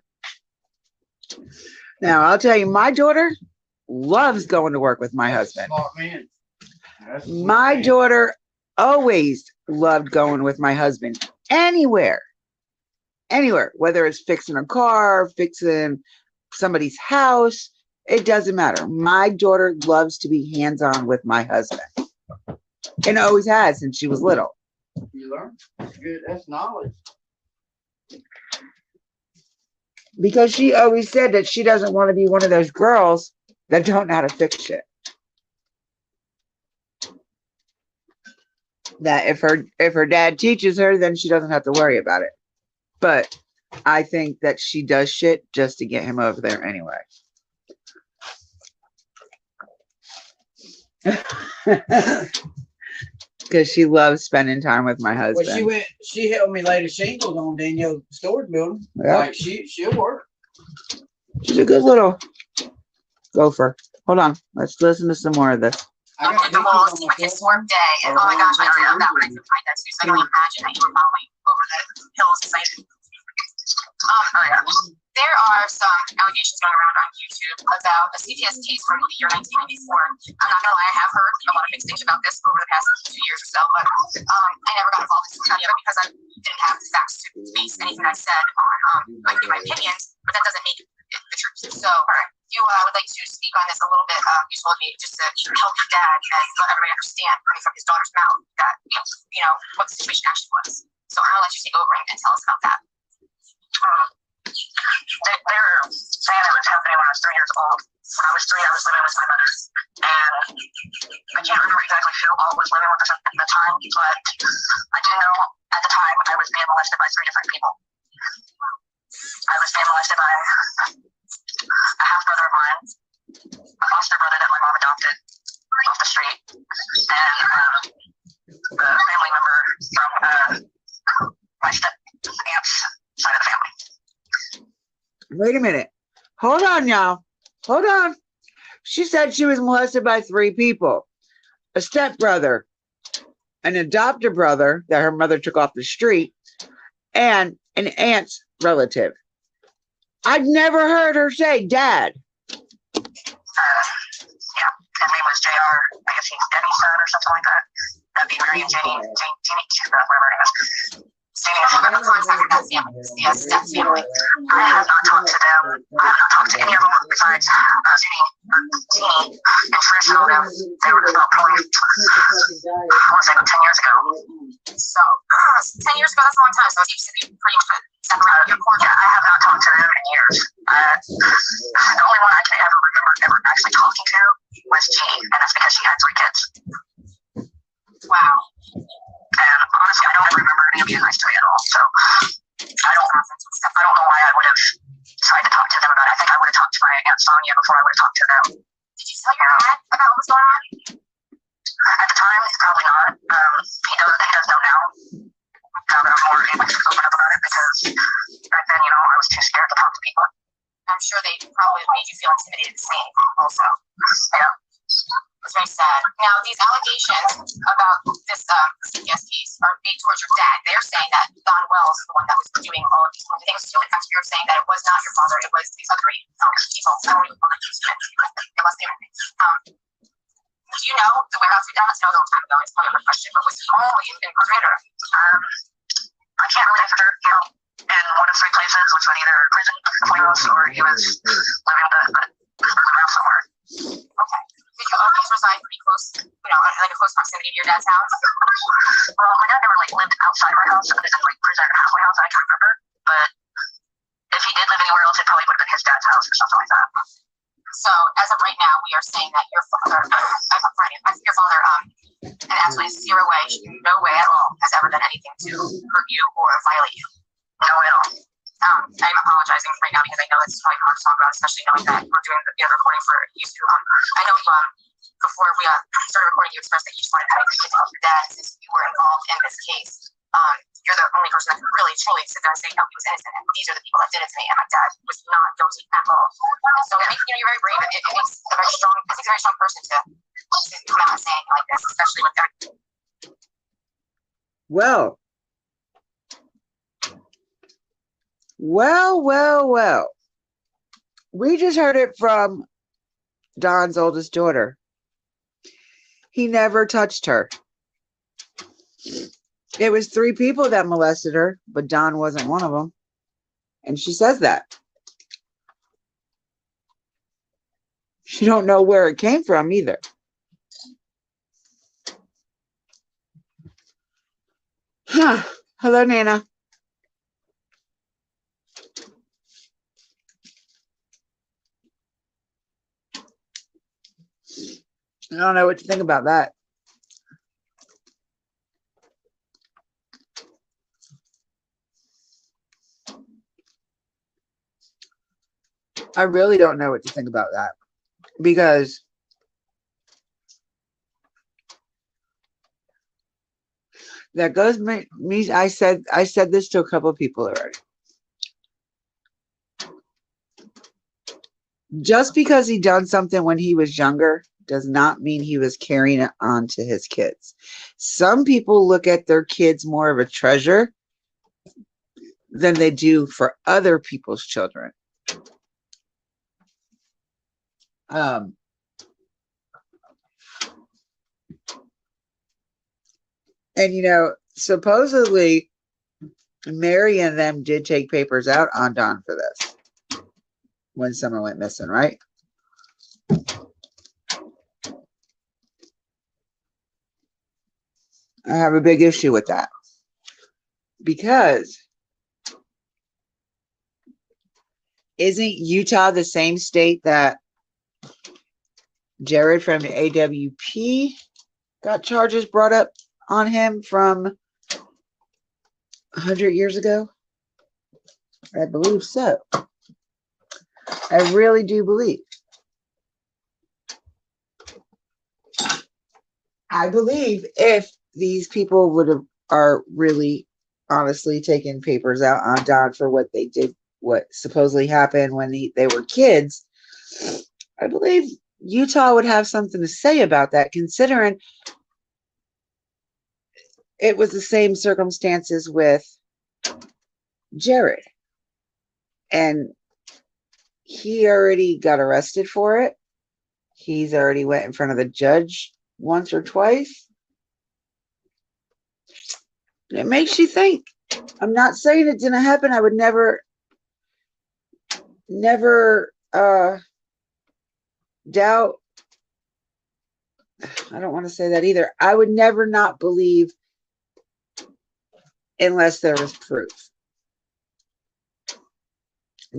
A: Now, I'll tell you, my daughter loves going to work with my husband. My daughter always loved going with my husband anywhere, whether it's fixing a car, fixing somebody's house, it doesn't matter. My daughter loves to be hands-on with my husband, and always has since she was little.
D: You learn. That's good. That's knowledge.
A: Because she always said that she doesn't want to be one of those girls that don't know how to fix shit. That if her dad teaches her, then she doesn't have to worry about it. But I think that she does shit just to get him over there anyway. Because she loves spending time with my husband.
D: Well, she helped me lay the shingles on Danielle's storage building.
A: Yeah.
D: Like she'll work.
A: She's a good little gopher. Hold on. Let's listen to some more of this.
E: I got the most like his work day, and oh my gosh, I don't know that when I could find that too. So I can only imagine that you were probably over the hills excited. Oh yeah. There are some allegations going around on YouTube about a CPS case from the year 1994. I'm not gonna lie, I have heard a lot of mixed things about this over the past 2 years or so, but I never got involved in any of it because I didn't have the facts to base anything I said on. I give my opinions, but that doesn't make it the truth. So, you would like to speak on this a little bit. You told me just to help your dad and let everybody understand coming from his daughter's mouth that what the situation actually was. So I'm gonna let you take over and tell us about that. They're saying it was happening when I was 3 years old. When I was 3, I was living with my mother, and I can't remember exactly who all was living with us at the time, but I do know at the time I was being molested by 3 different people. I was being molested by a half brother of mine, a foster brother that my mom adopted off the street, and a family member from my step aunt's side of the family.
A: Wait a minute. Hold on, y'all. Hold on. She said she was molested by 3 people. A stepbrother, an adopted brother that her mother took off the street, and an aunt's relative. I'd never heard her say dad.
E: Yeah, his name was JR. I guess he's Debbie's son or something like that. That'd be Mary and Jenny, whatever her name is. Yes, that's family. I have not talked to them. I have not talked to any of them besides Jeannie and Trish and all them. They were about probably, I want to say about 10 years ago. So, 10 years ago, that's a long time. So it seems to be pretty much separated your core. Yeah, I have not talked to them in years. The only one I can ever remember actually talking to was Jeannie, and that's because she had 3 kids. Wow. And honestly, I don't ever remember any of being nice to me at all. So I don't know why I would have tried to talk to them about it. I think I would have talked to my Aunt Sonia before I would have talked to them. Did you tell your dad about what was going on? At the time, probably not. He does know now. Now that I'm more able to open up about it. I was too scared to talk to people. I'm sure they probably made you feel intimidated to say anything also. Yeah. It's very sad. Now, these allegations about this CPS case are made towards your dad. They're saying that Don Wells is the one that was doing all of these things to you. In fact, you're saying that it was not your father, it was these other people. I don't even want to use it. It must be everything. Do you know the warehouse we done? It's a long time ago. It's probably a question, but was he always in Perpetrator? I can't really say for sure, in one of three places, which was either prison, warehouse, or he was living around somewhere. Okay. Did you always reside pretty close, like a close proximity to your dad's house? Well, my dad never lived outside my house, other than prison or halfway house that I can remember. But if he did live anywhere else, it probably would have been his dad's house or something like that. So as of right now, we are saying that your father, in absolutely zero way, no way at all, has ever done anything to hurt you or violate you. No way at all. I'm apologizing right now because I know it's probably hard to talk about, especially knowing that we're doing the recording for you two. I know before we started recording, you expressed that you just wanted to get to help your dad since you were involved in this case. You're the only person that can really truly sit there and say, no, he was innocent, and these are the people that did it to me, and my dad was not guilty at all. So it makes, you're very brave. It makes a very strong, I think, a very strong person to come out and say anything like this, especially with everything.
F: Well. We just heard it from Don's oldest daughter. He never touched her. It was 3 people that molested her, but Don wasn't one of them. And she says that. She don't know where it came from either. Huh. Hello, Nana. I don't know what to think about that. I really don't know what to think about that, because that goes me. I said this to a couple of people already. Just because he done something when he was younger does not mean he was carrying it on to his kids. Some people look at their kids more of a treasure than they do for other people's children. And supposedly Mary and them did take papers out on Don for this when someone went missing, right? I have a big issue with that, because isn't Utah the same state that Jared from AWP got charges brought up on him from 100 years ago? I believe so. I really do believe. I believe if these people are really honestly taking papers out on Don for what they did, what supposedly happened when they were kids, I believe Utah would have something to say about that, considering it was the same circumstances with Jared. And he already got arrested for it. He's already went in front of the judge once or twice. It makes you think. I'm not saying it didn't happen. I would never doubt. I don't want to say that either. I would never not believe unless there was proof.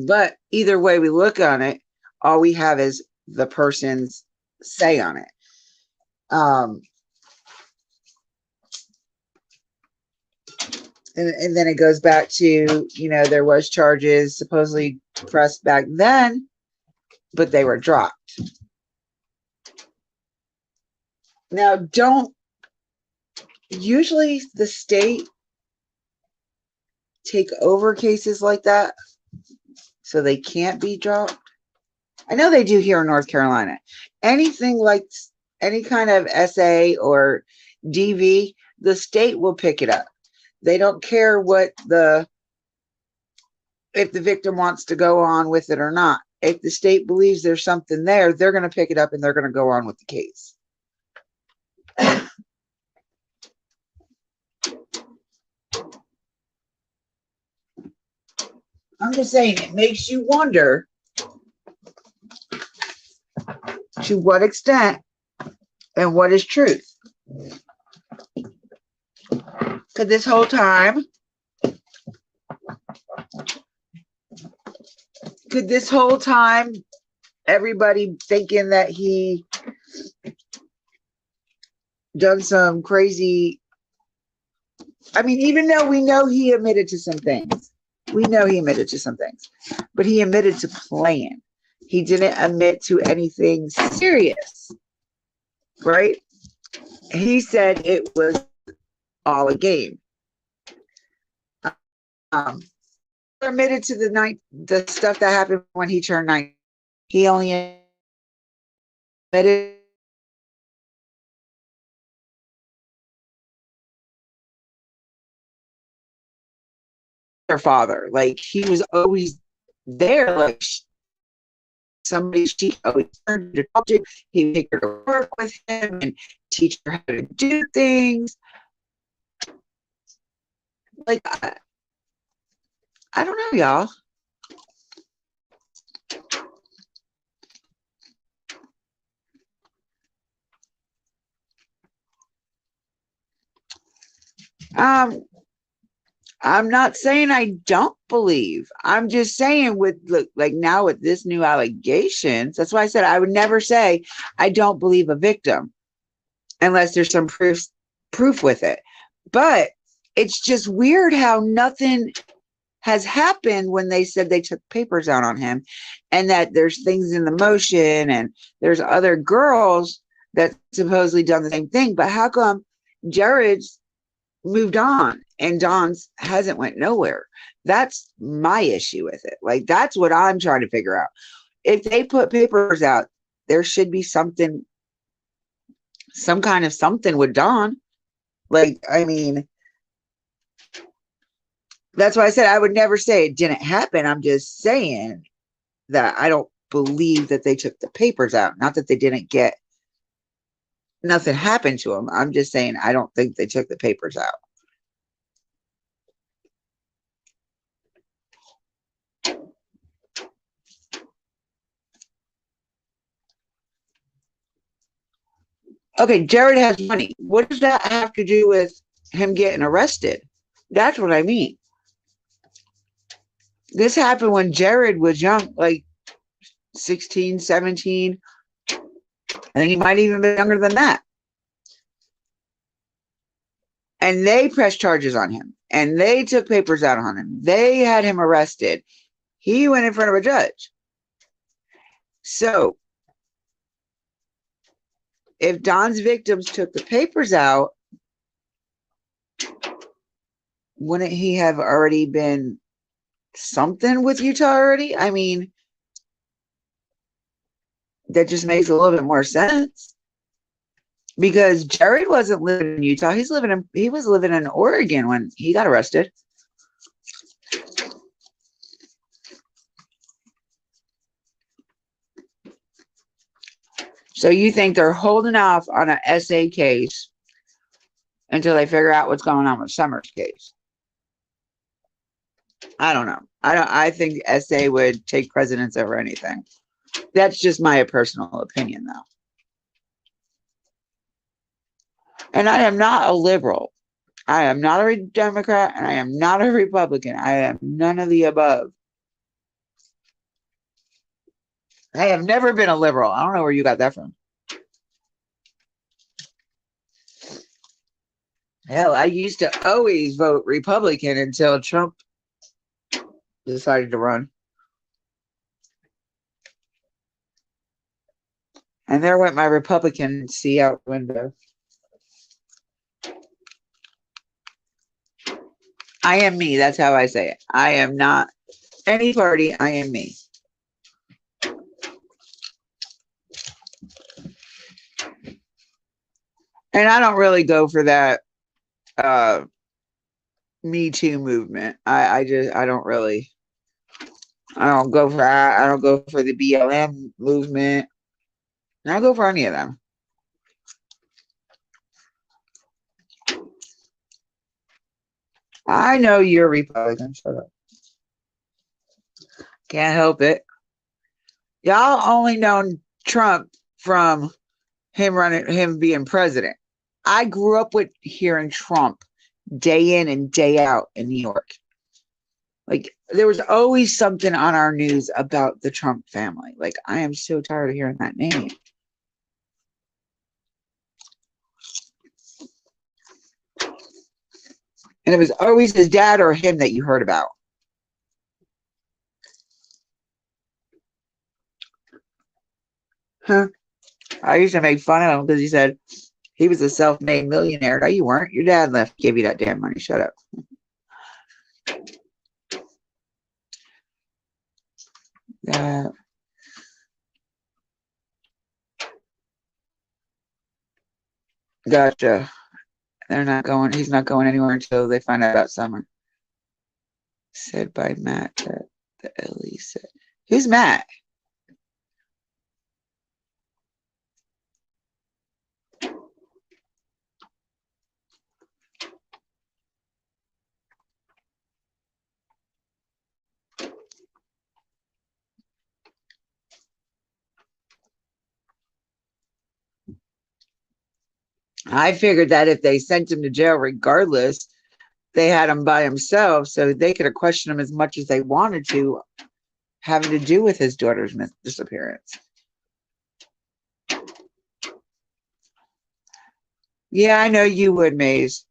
F: But either way we look on it, all we have is the person's say on it. And then it goes back to, there was charges supposedly pressed back then, but they were dropped. Now, usually the state take over cases like that so they can't be dropped. I know they do here in North Carolina. Anything like any kind of essay or DV, the state will pick it up. They don't care if the victim wants to go on with it or not. If the state believes there's something there, they're going to pick it up and they're going to go on with the case. I'm just saying, it makes you wonder to what extent and what is truth. Because this whole time, everybody thinking that he done some crazy, I mean, even though we know he admitted to some things, but he admitted to playing. He didn't admit to anything serious, right? He said it was all a game. Admitted to the stuff that happened when he turned 9. He only admitted their father. Like, he was always there. Like, somebody she always turned to talk to. He would take her to work with him and teach her how to do things. Like, I don't know, y'all. I'm not saying I don't believe. I'm just saying like now with this new allegations, that's why I said I would never say I don't believe a victim unless there's some proof with it. But it's just weird how nothing has happened when they said they took papers out on him, and that there's things in the motion and there's other girls that supposedly done the same thing. But how come Jared's moved on and Don's hasn't went nowhere? That's my issue with it. Like, that's what I'm trying to figure out. If they put papers out, there should be something, some kind of something with Don. Like, I mean, that's why I said I would never say it didn't happen. I'm just saying that I don't believe that they took the papers out. Not that they didn't get, nothing happened to them. I'm just saying I don't think they took the papers out. Okay, Jared has money. What does that have to do with him getting arrested? That's what I mean. This happened when Jared was young, like 16, 17. I think he might even be younger than that. And they pressed charges on him. And they took papers out on him. They had him arrested. He went in front of a judge. So, if Don's victims took the papers out, wouldn't he have already been something with Utah already? I mean, that just makes a little bit more sense. Because Jared wasn't living in Utah. He was living in Oregon when he got arrested. So you think they're holding off on an SA case until they figure out what's going on with Summer's case? I don't know. I think SA would take precedence over anything. That's just my personal opinion, though. And I am not a liberal. I am not a Democrat, and I am not a Republican. I am none of the above. I have never been a liberal. I don't know where you got that from. Hell, I used to always vote Republican until Trump decided to run. And there went my Republican see out window. I am me. That's how I say it. I am not Any party, I am me. And I don't really go for that Me Too movement. I don't really, I don't go for that. I don't go for the BLM movement. I don't go for any of them. I know you're Republican. Shut up. Can't help it. Y'all only known Trump from him being president. I grew up with hearing Trump day in and day out in New York. Like, there was always something on our news about the Trump family. Like, I am so tired of hearing that name. And it was always his dad or him that you heard about. Huh? I used to make fun of him because he said he was a self-made millionaire. No, you weren't. Your dad left, gave you that damn money. Shut up. Gotcha. They're not going. He's not going anywhere until they find out about summer. Said by Matt that the Ellie said. Who's Matt? I figured that if they sent him to jail regardless, they had him by himself so they could have questioned him as much as they wanted to, having to do with his daughter's disappearance. Yeah, I know you would, Maze.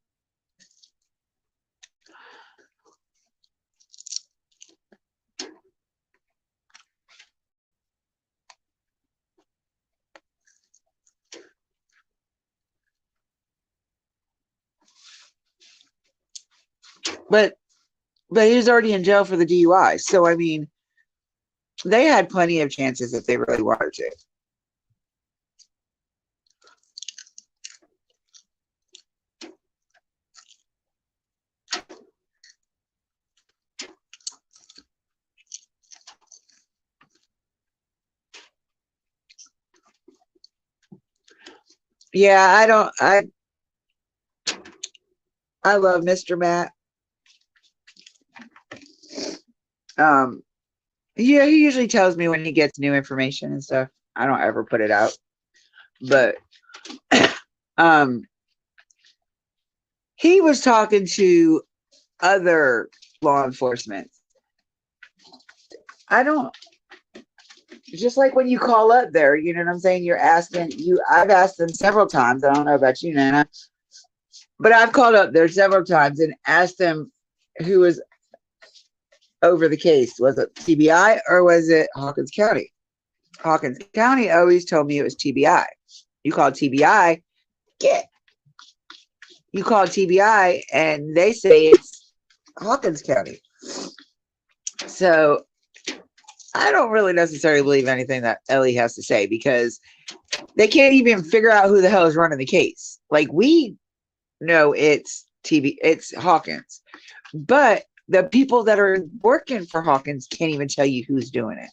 F: But he was already in jail for the DUI. So, I mean, they had plenty of chances if they really wanted to. Yeah, I love Mr. Matt. Yeah, he usually tells me when he gets new information and stuff. I don't ever put it out. But he was talking to other law enforcement. I don't, just like when you call up there, you know what I'm saying? You're asking I've asked them several times. I don't know about you, Nana, but I've called up there several times and asked them who was over the case. Was it TBI or was it Hawkins County? Hawkins County always told me it was TBI. You call TBI, you call TBI and they say it's Hawkins County. So I don't really necessarily believe anything that Ellie has to say because they can't even figure out who the hell is running the case. Like, we know it's Hawkins, but the people that are working for Hawkins can't even tell you who's doing it.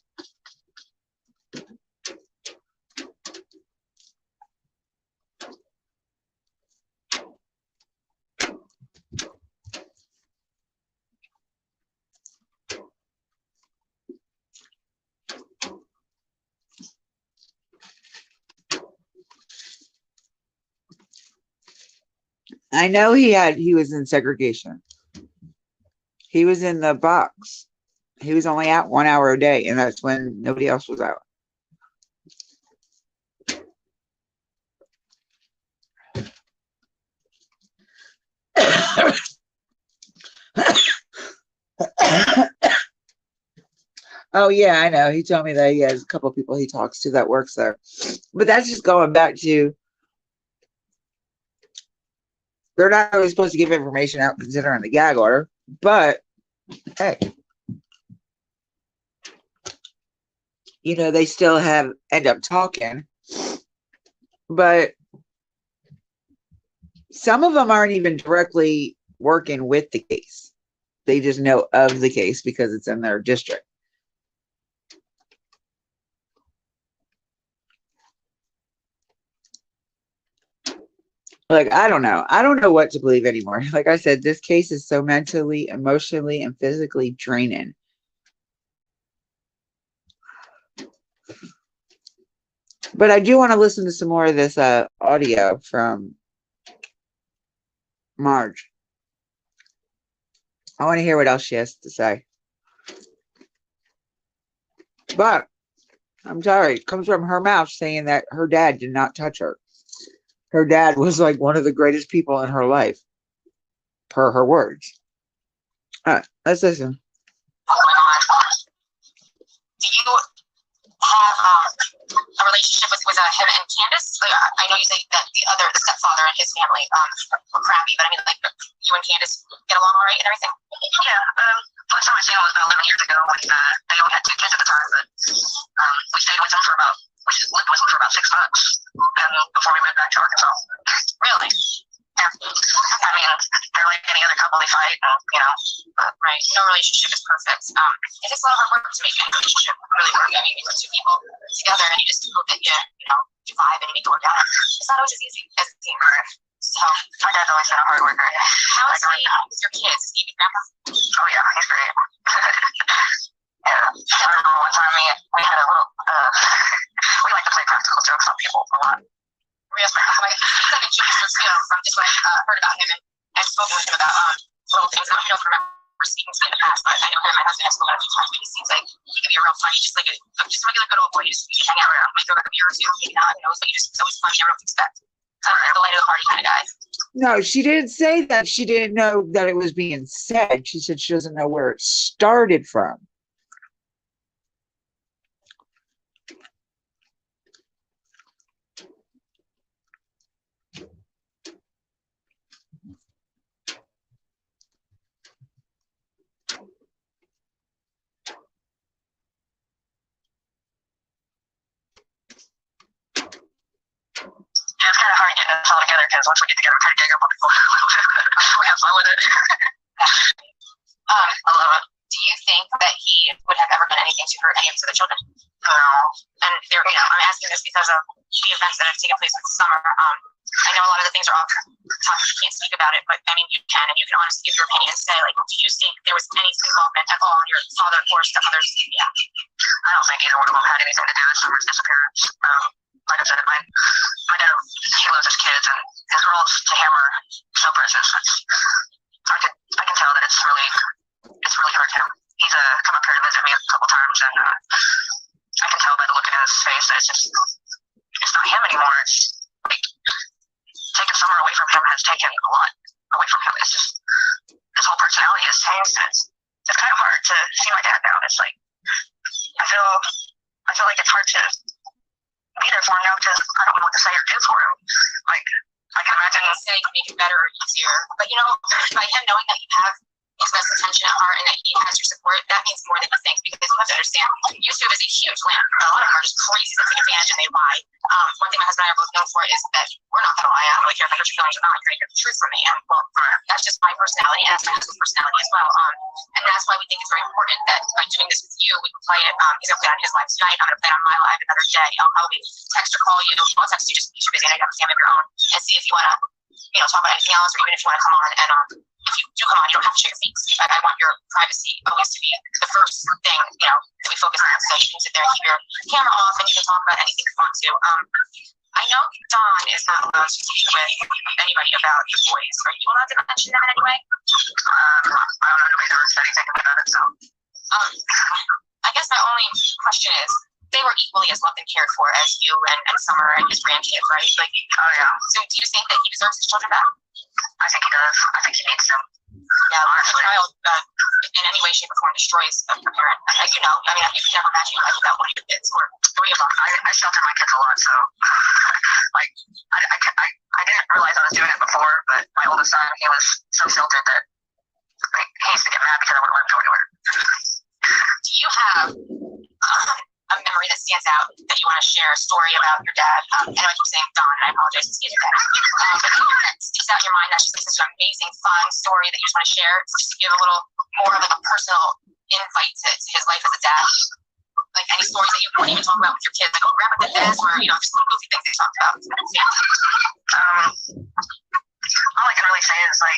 F: I know he was in segregation. He was in the box. He was only out 1 hour a day, and that's when nobody else was out. Oh yeah, I know. He told me that he has a couple of people he talks to that works there. But that's just going back to, they're not really supposed to give information out considering the gag order. But hey, they still end up talking, but some of them aren't even directly working with the case. They just know of the case because it's in their district. Like, I don't know. I don't know what to believe anymore. Like I said, this case is so mentally, emotionally, and physically draining. But I do want to listen to some more of this audio from Marge. I want to hear what else she has to say. But I'm sorry, it comes from her mouth saying that her dad did not touch her. Her dad was like one of the greatest people in her life, per her words. All right, let's listen.
E: Do you have a relationship with him and Candace? Like, I know you say that the stepfather and his family were crappy, but I mean, like, you and Candace get along all right and everything? Yeah. Last time I seen him was about 11 years ago when they only had 2 kids at the time, but we stayed with them for about 6 months, and before we went back to Arkansas. Really? Yeah. I mean, they're like any other couple, they fight, but, right. No relationship is perfect. It takes a lot of hard work to make any relationship really work. I mean, you put 2 people together and you just hope that you vibe and you make it work out. It's not always as easy as it seems. So, my dad's always been a hard worker. How is he with your kids? Is he a good grandpa? Oh, yeah, he's great. Yeah. I remember one time we had a little, we like to play practical jokes on people a lot. Real like, he's like a genius, from just what I've heard about him and I've spoken with him about little things. I don't know if I remember speaking to him in the past, but I know him and my husband have spoken a few times, but he seems like he could be a real funny, just like a regular good old boy. You just hang out around, might throw like a beer or 2, maybe not, but you just, it's always funny, I don't expect. The light of the party kind of guy.
F: No, she didn't say that. She didn't know that it was being said. She said she doesn't know where it started from.
E: Yeah, it's kind of hard getting us all together because once we get together, we kind of gang up on people. We have fun with it. I love it. Do you think that he would have ever done anything to hurt any of his other children? No. And I'm asking this because of the events that have taken place this summer. I know a lot of the things are off topic. You can't speak about it, but I mean, you can, and you can honestly give your opinion and say, like, do you think there was any involvement at all in your father or stepmother's? Yeah. I don't think either one of them had anything to do with Summer's disappearance. Like I said, my dad, he loves his kids, and his girls to him are so precious. I can tell that it's really hurt him. He's come up here to visit me a couple times, and I can tell by the look in his face that it's not him anymore. It's like taking Summer away from him has taken a lot away from him. It's just his whole personality has changed. It's kind of hard to see my dad now. It's like I feel like it's hard to be there for him now because I don't know what to say or do for him. Like, I can imagine say to make it better or easier. But by him knowing that you have his best intention at heart and that he has your support, that means more than you think, because you have to understand, YouTube is a huge land. A lot of them are just crazy that take advantage and they lie. One thing my husband and I are both known for is that we're not going to lie. I don't really care if I hurt your feelings or not. You're going to hear the truth from me. And well, that's just my personality, and that's my husband's personality as well. And that's why we think it's very important that by doing this with you, we can play it. He's going to play on his live tonight. I'm going to play on my live another day. I'll probably text or call you. I'll text you just because you're busy and I have a family of your own, and see if you want to talk about anything else, or even if you want to come on. And if you do come on, you don't have to show your face. I want your privacy always to be the first thing, that we focus on. So you can sit there and keep your camera off and you can talk about anything you want to. I know Dawn is not allowed to speak with anybody about your boys. Are you allowed to mention that anyway? I don't know. Nobody ever said anything about it, so. I guess my only question is, they were equally as loved and cared for as you and Summer and his grandkids, right? Like, oh yeah. So do you think that he deserves his children back? I think he does. I think he needs them. Yeah, honestly. A child in any way, shape, or form destroys a parent. You can never imagine your life without one of your kids, or 3 of them. I shelter my kids a lot, so like I didn't realize I was doing it before, but my oldest son, he was so sheltered that he used to get mad because I wouldn't let him go anywhere. Do you have a memory that stands out that you want to share, a story about your dad. I know I keep saying Don, and I apologize, it's your dad. But sticks out in your mind that's just like such an amazing, fun story that you just want to share, just to give a little more of like a personal insight to his life as a dad. Like any stories that you wouldn't even talk about with your kids, like, oh, grandma did this, or, you know, just little goofy things they talked about. All I can really say is, like,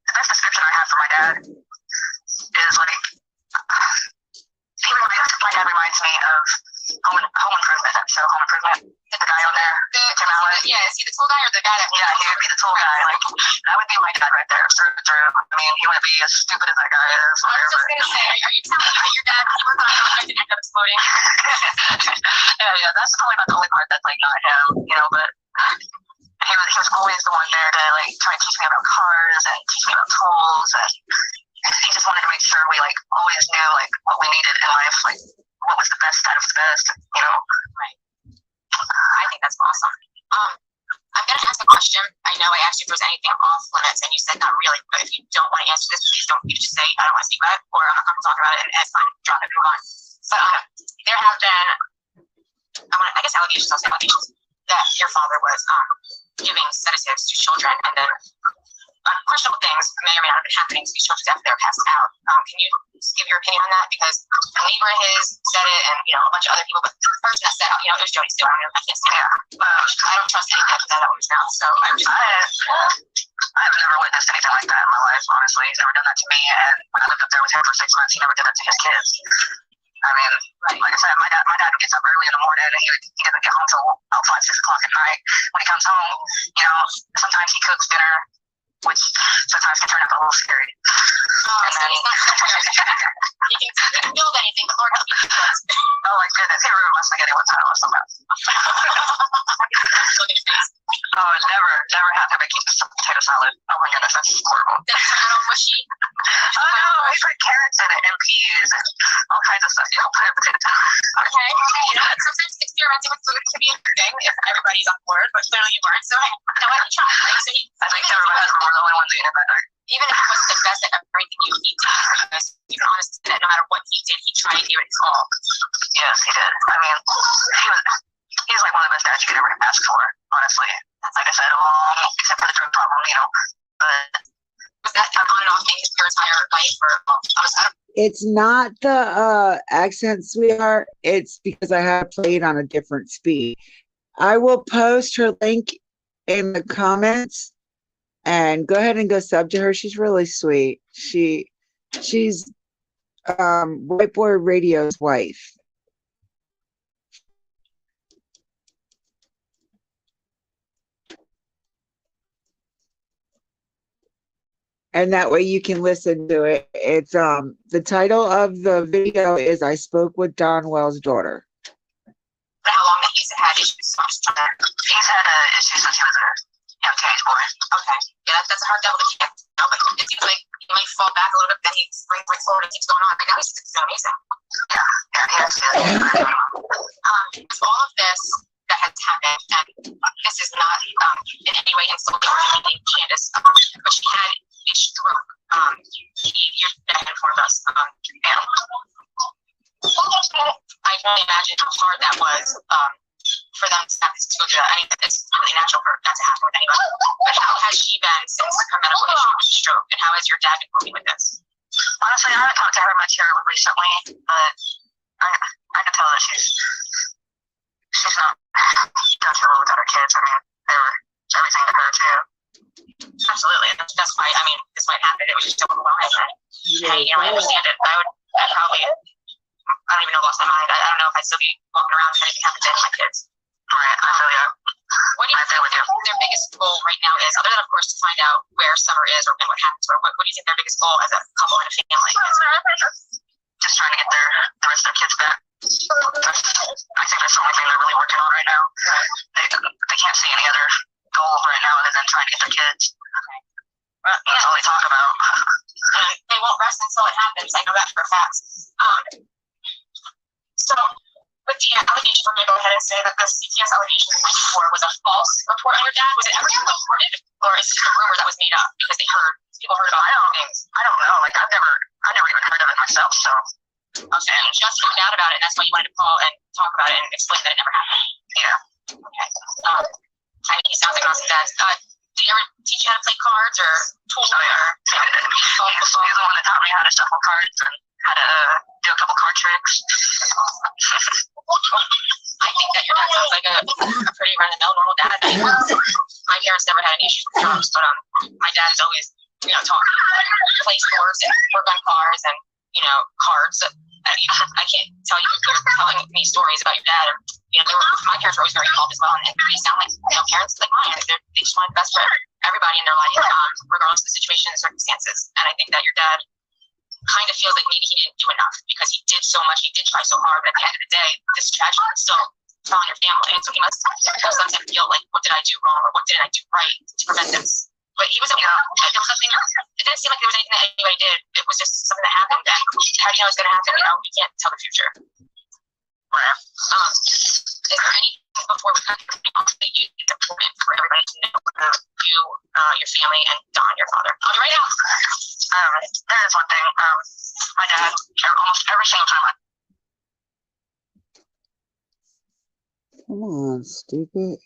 E: the best description I have for my dad is, like, my dad reminds me of Home Improvement, that show, Home Improvement. The guy on there, Tim Allen. Yeah, is he the tool guy or the guy that? Yeah, he would be the tool guy. Like, that would be my dad right there, through and through. I mean, he wouldn't be as stupid as that guy is. I was just gonna say, are you telling me that your dad worked on a project and ended up exploding? yeah, that's probably about the only part that's like not him, you know. But he was always the one there to like try and teach me about cars and teach me about tools, and he just wanted to make sure we like always knew like what we needed in life, like what was the best out of the best, you know. Right. I think that's awesome. I'm going to ask a question. I know I asked you if there was anything off limits, and you said not really. But if you don't want to answer this, please don't. You just say I don't want to speak about it, or I'm not going to talk about it, and it's fine. Drop it, move on. But there have been, I guess allegations. I'll say allegations that your father was giving sedatives to children, and then questionable things may or may not have been happening to these children after they're passed out. Can you give your opinion on that? Because a neighbor of his said it, and you know a bunch of other people, but the person that said, you know, it was Jody Stewart. I can't say that. I don't trust anything after that was now. So I'm just. I've never witnessed anything like that in my life. Honestly, he's never done that to me. And when I lived up there with him for 6 months, he never did that to his kids. I mean, like I said, my dad gets up early in the morning, and he doesn't get home till about 5, 6 o'clock at night. When he comes home, you know, sometimes he cooks dinner, which sometimes can turn out a little scary. And then he's not he can build anything, but Lord help you. Oh my goodness, he ruined my spaghetti one time or something. Oh, never have him make some potato salad. Oh my goodness, that's horrible. That's kind of mushy. Oh no, he's like carrots in it and peas and all kinds of stuff. You don't put potato salad. Okay. You know, sometimes experimenting with food can be a thing if everybody's on board, but clearly you weren't. So I know I can try. Right? So I think never my husband were the only ones eating it that night. Even if it wasn't the best at everything you eat, you can honestly say that no matter what he did, he tried to give it his all. Yes, he did. I mean, he's like one of the best dads you could ever ask for, honestly. Like I said, except for the drug problem, you know. But was that on and off thing his entire life, or
F: It's not the accent, sweetheart. It's because I have played on a different speed. I will post her link in the comments, and go ahead and go sub to her. She's really sweet. She's Whiteboard Radio's wife. And that way you can listen to it. It's the title of the video is I Spoke with Don Wells' Daughter.
E: How long that he's had issues? He's had issues since he was a teenage boy. Okay. Yeah, that's a hard devil to kick. No, but it seems like he might fall back a little bit, then he brings forward and keeps going on. Right now he's doing amazing. Yeah, he has. All of this that has happened, and this is not in any way insulting or demeaning Candace, but she had a stroke. Your dad informed us. I can only imagine how hard that was for them to have this children. I mean, it's really natural for that to happen with anyone. But how has she been since her medical issue with the stroke, and how has your dad been coping with this? Honestly, I haven't talked to her much here recently, but I can tell that she's not doing too well without her kids. I mean, they were everything to her too. Absolutely, and that's why. I mean, this might happen. It was just overwhelming. Hey, you know, I understand it. I'd probably. I don't even know, lost my mind. I don't know if I'd still be walking around if anything happened to any of my kids. Right, I feel you. What do you think their biggest goal right now is, other than, of course, to find out where Summer is and what happened to her? What do you think their biggest goal as a couple and a family is? Just trying to get the rest of their kids back. I think that's the only thing they're really working on right now. They can't see any other goal right now other than trying to get their kids. Okay. That's all they talk about. They won't rest until it happens. I know that for a fact. So, with the allegation, I'm going to go ahead and say that the CTS allegation before was a false report on your dad. Was it ever reported, or is it just a rumor that was made up because people heard about things? I don't know. Like I've never even heard of it myself. So And just found out about it, and that's why you wanted to call and talk about it and explain that it never happened. Yeah. Okay. I mean, he sounds like an awesome dad. Did he ever teach you how to play cards or tools? Oh, yeah. He's the one that taught me how to shuffle cards and how to do a couple card tricks. I think that your dad sounds like a pretty run-of-the-mill normal dad. My parents never had any issues with jobs, but my dad is always, taught me play sports and work on cars and, cards. I can't tell you, you're telling me stories about your dad. My parents were always very involved as well, and they sound like parents like mine. They just want the best for everybody in their life, regardless of the situation and circumstances. And I think that your dad kind of feels like maybe he didn't do enough because he did so much, he did try so hard, but at the end of the day, this tragedy is still on your family, and so he must sometimes feel like, what did I do wrong, or what did I do right to prevent this? But he was, there was nothing, it didn't seem like there was anything that anybody did. It was just something that happened, and how do you know it's going to happen? You can't tell the future. Right. Is there anything before we cut everything off that you think is important for everybody to know about you, your family, and Don, your father? I'll be right out. There is one thing. My dad, almost every single time
F: Come on, stupid.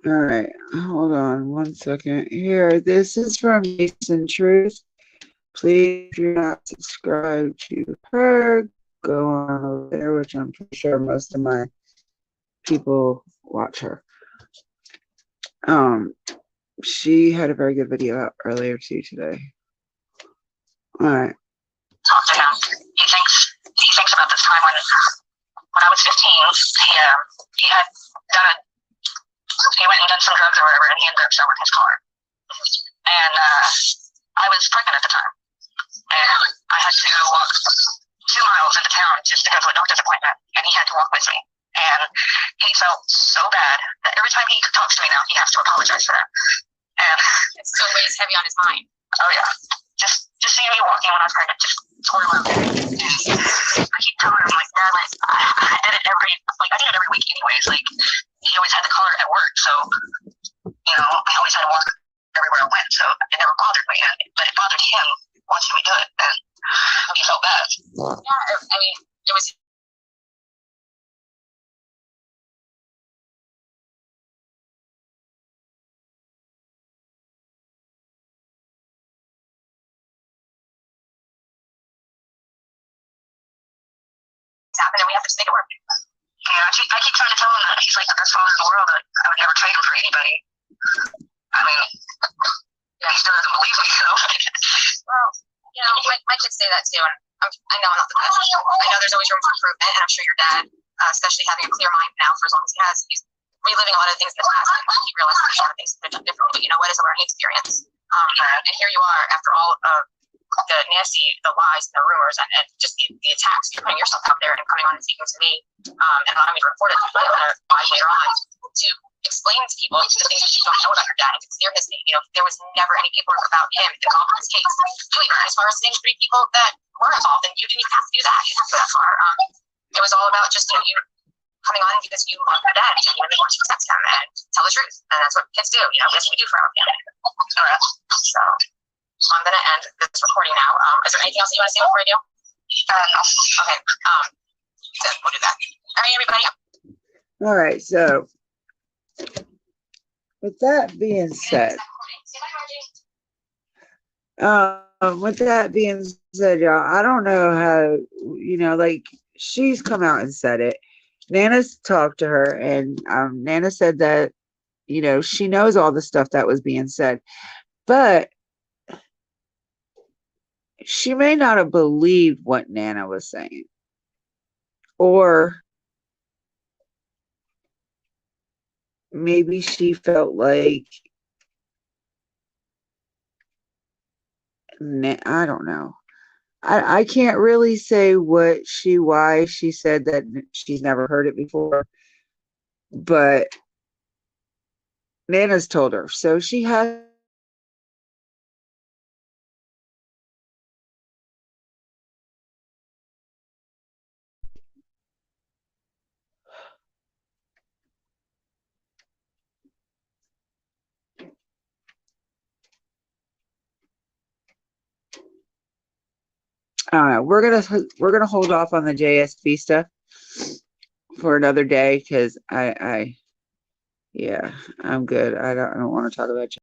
F: All right, hold on 1 second here. This is from Jason Truth. Please, if you're not subscribed to her, go on over there, which I'm pretty sure most of my people watch her. She had a very good video out earlier too today. All right.
E: talk to him, he thinks about this time when I was 15. He had done he went and done some drugs or whatever, and he ended up selling his car. And I was pregnant at the time, and I had to walk 2 miles into town just to go to a doctor's appointment, and he had to walk with me. And he felt so bad that every time he talks to me now, he has to apologize for that. And it still weighs heavy on his mind. Oh yeah, just seeing me walking when I was pregnant just tore him up. I keep telling him, like, Dad, like, I did it every week anyways. Like, he always had the car at work, so I always had to walk everywhere I went, so it never bothered me. But it bothered him watching me do it, and he felt bad. Yeah, I mean, it was. Happened, and we have to just make it work. Yeah, I keep trying to tell him that he's like the best father in the world, that I would never trade him for anybody. I mean, yeah, he still doesn't believe me, Well, my kids say that too, and I know I'm not the best. I know there's always room for improvement, and I'm sure your dad, especially having a clear mind now for as long as he has, he's reliving a lot of things in the past, and he realizes there's a lot of things that have done differently, but you know what, it's a learning experience. And here you are, after all of the nasty, the lies, and the rumors, and just the attacks, you're putting yourself out there and coming on and speaking to me, and allowing me to report it later on to explain to people the things that you don't know about your dad and to clear his name. There was never any paperwork about him involved in this case. Really, as far as saying 3 people that were involved, and you didn't even have to do that. You didn't have to go that far. It was all about just you coming on because you love your dad and you really want to protect him and tell the truth, and that's what kids do. That's what we do for our family. So I'm going to end this recording now. Is there anything else that you want to say before I do? No. Okay. Then we'll do that. All right, everybody.
F: All right. So, with that being said, y'all, I don't know how, like, she's come out and said it. Nana's talked to her, and Nana said that, she knows all the stuff that was being said, but she may not have believed what Nana was saying, or maybe she felt like, I don't know. I can't really say why she said that she's never heard it before, but Nana's told her, so she has I don't know. We're gonna hold off on the JSP stuff for another day because yeah, I'm good. I don't want to talk about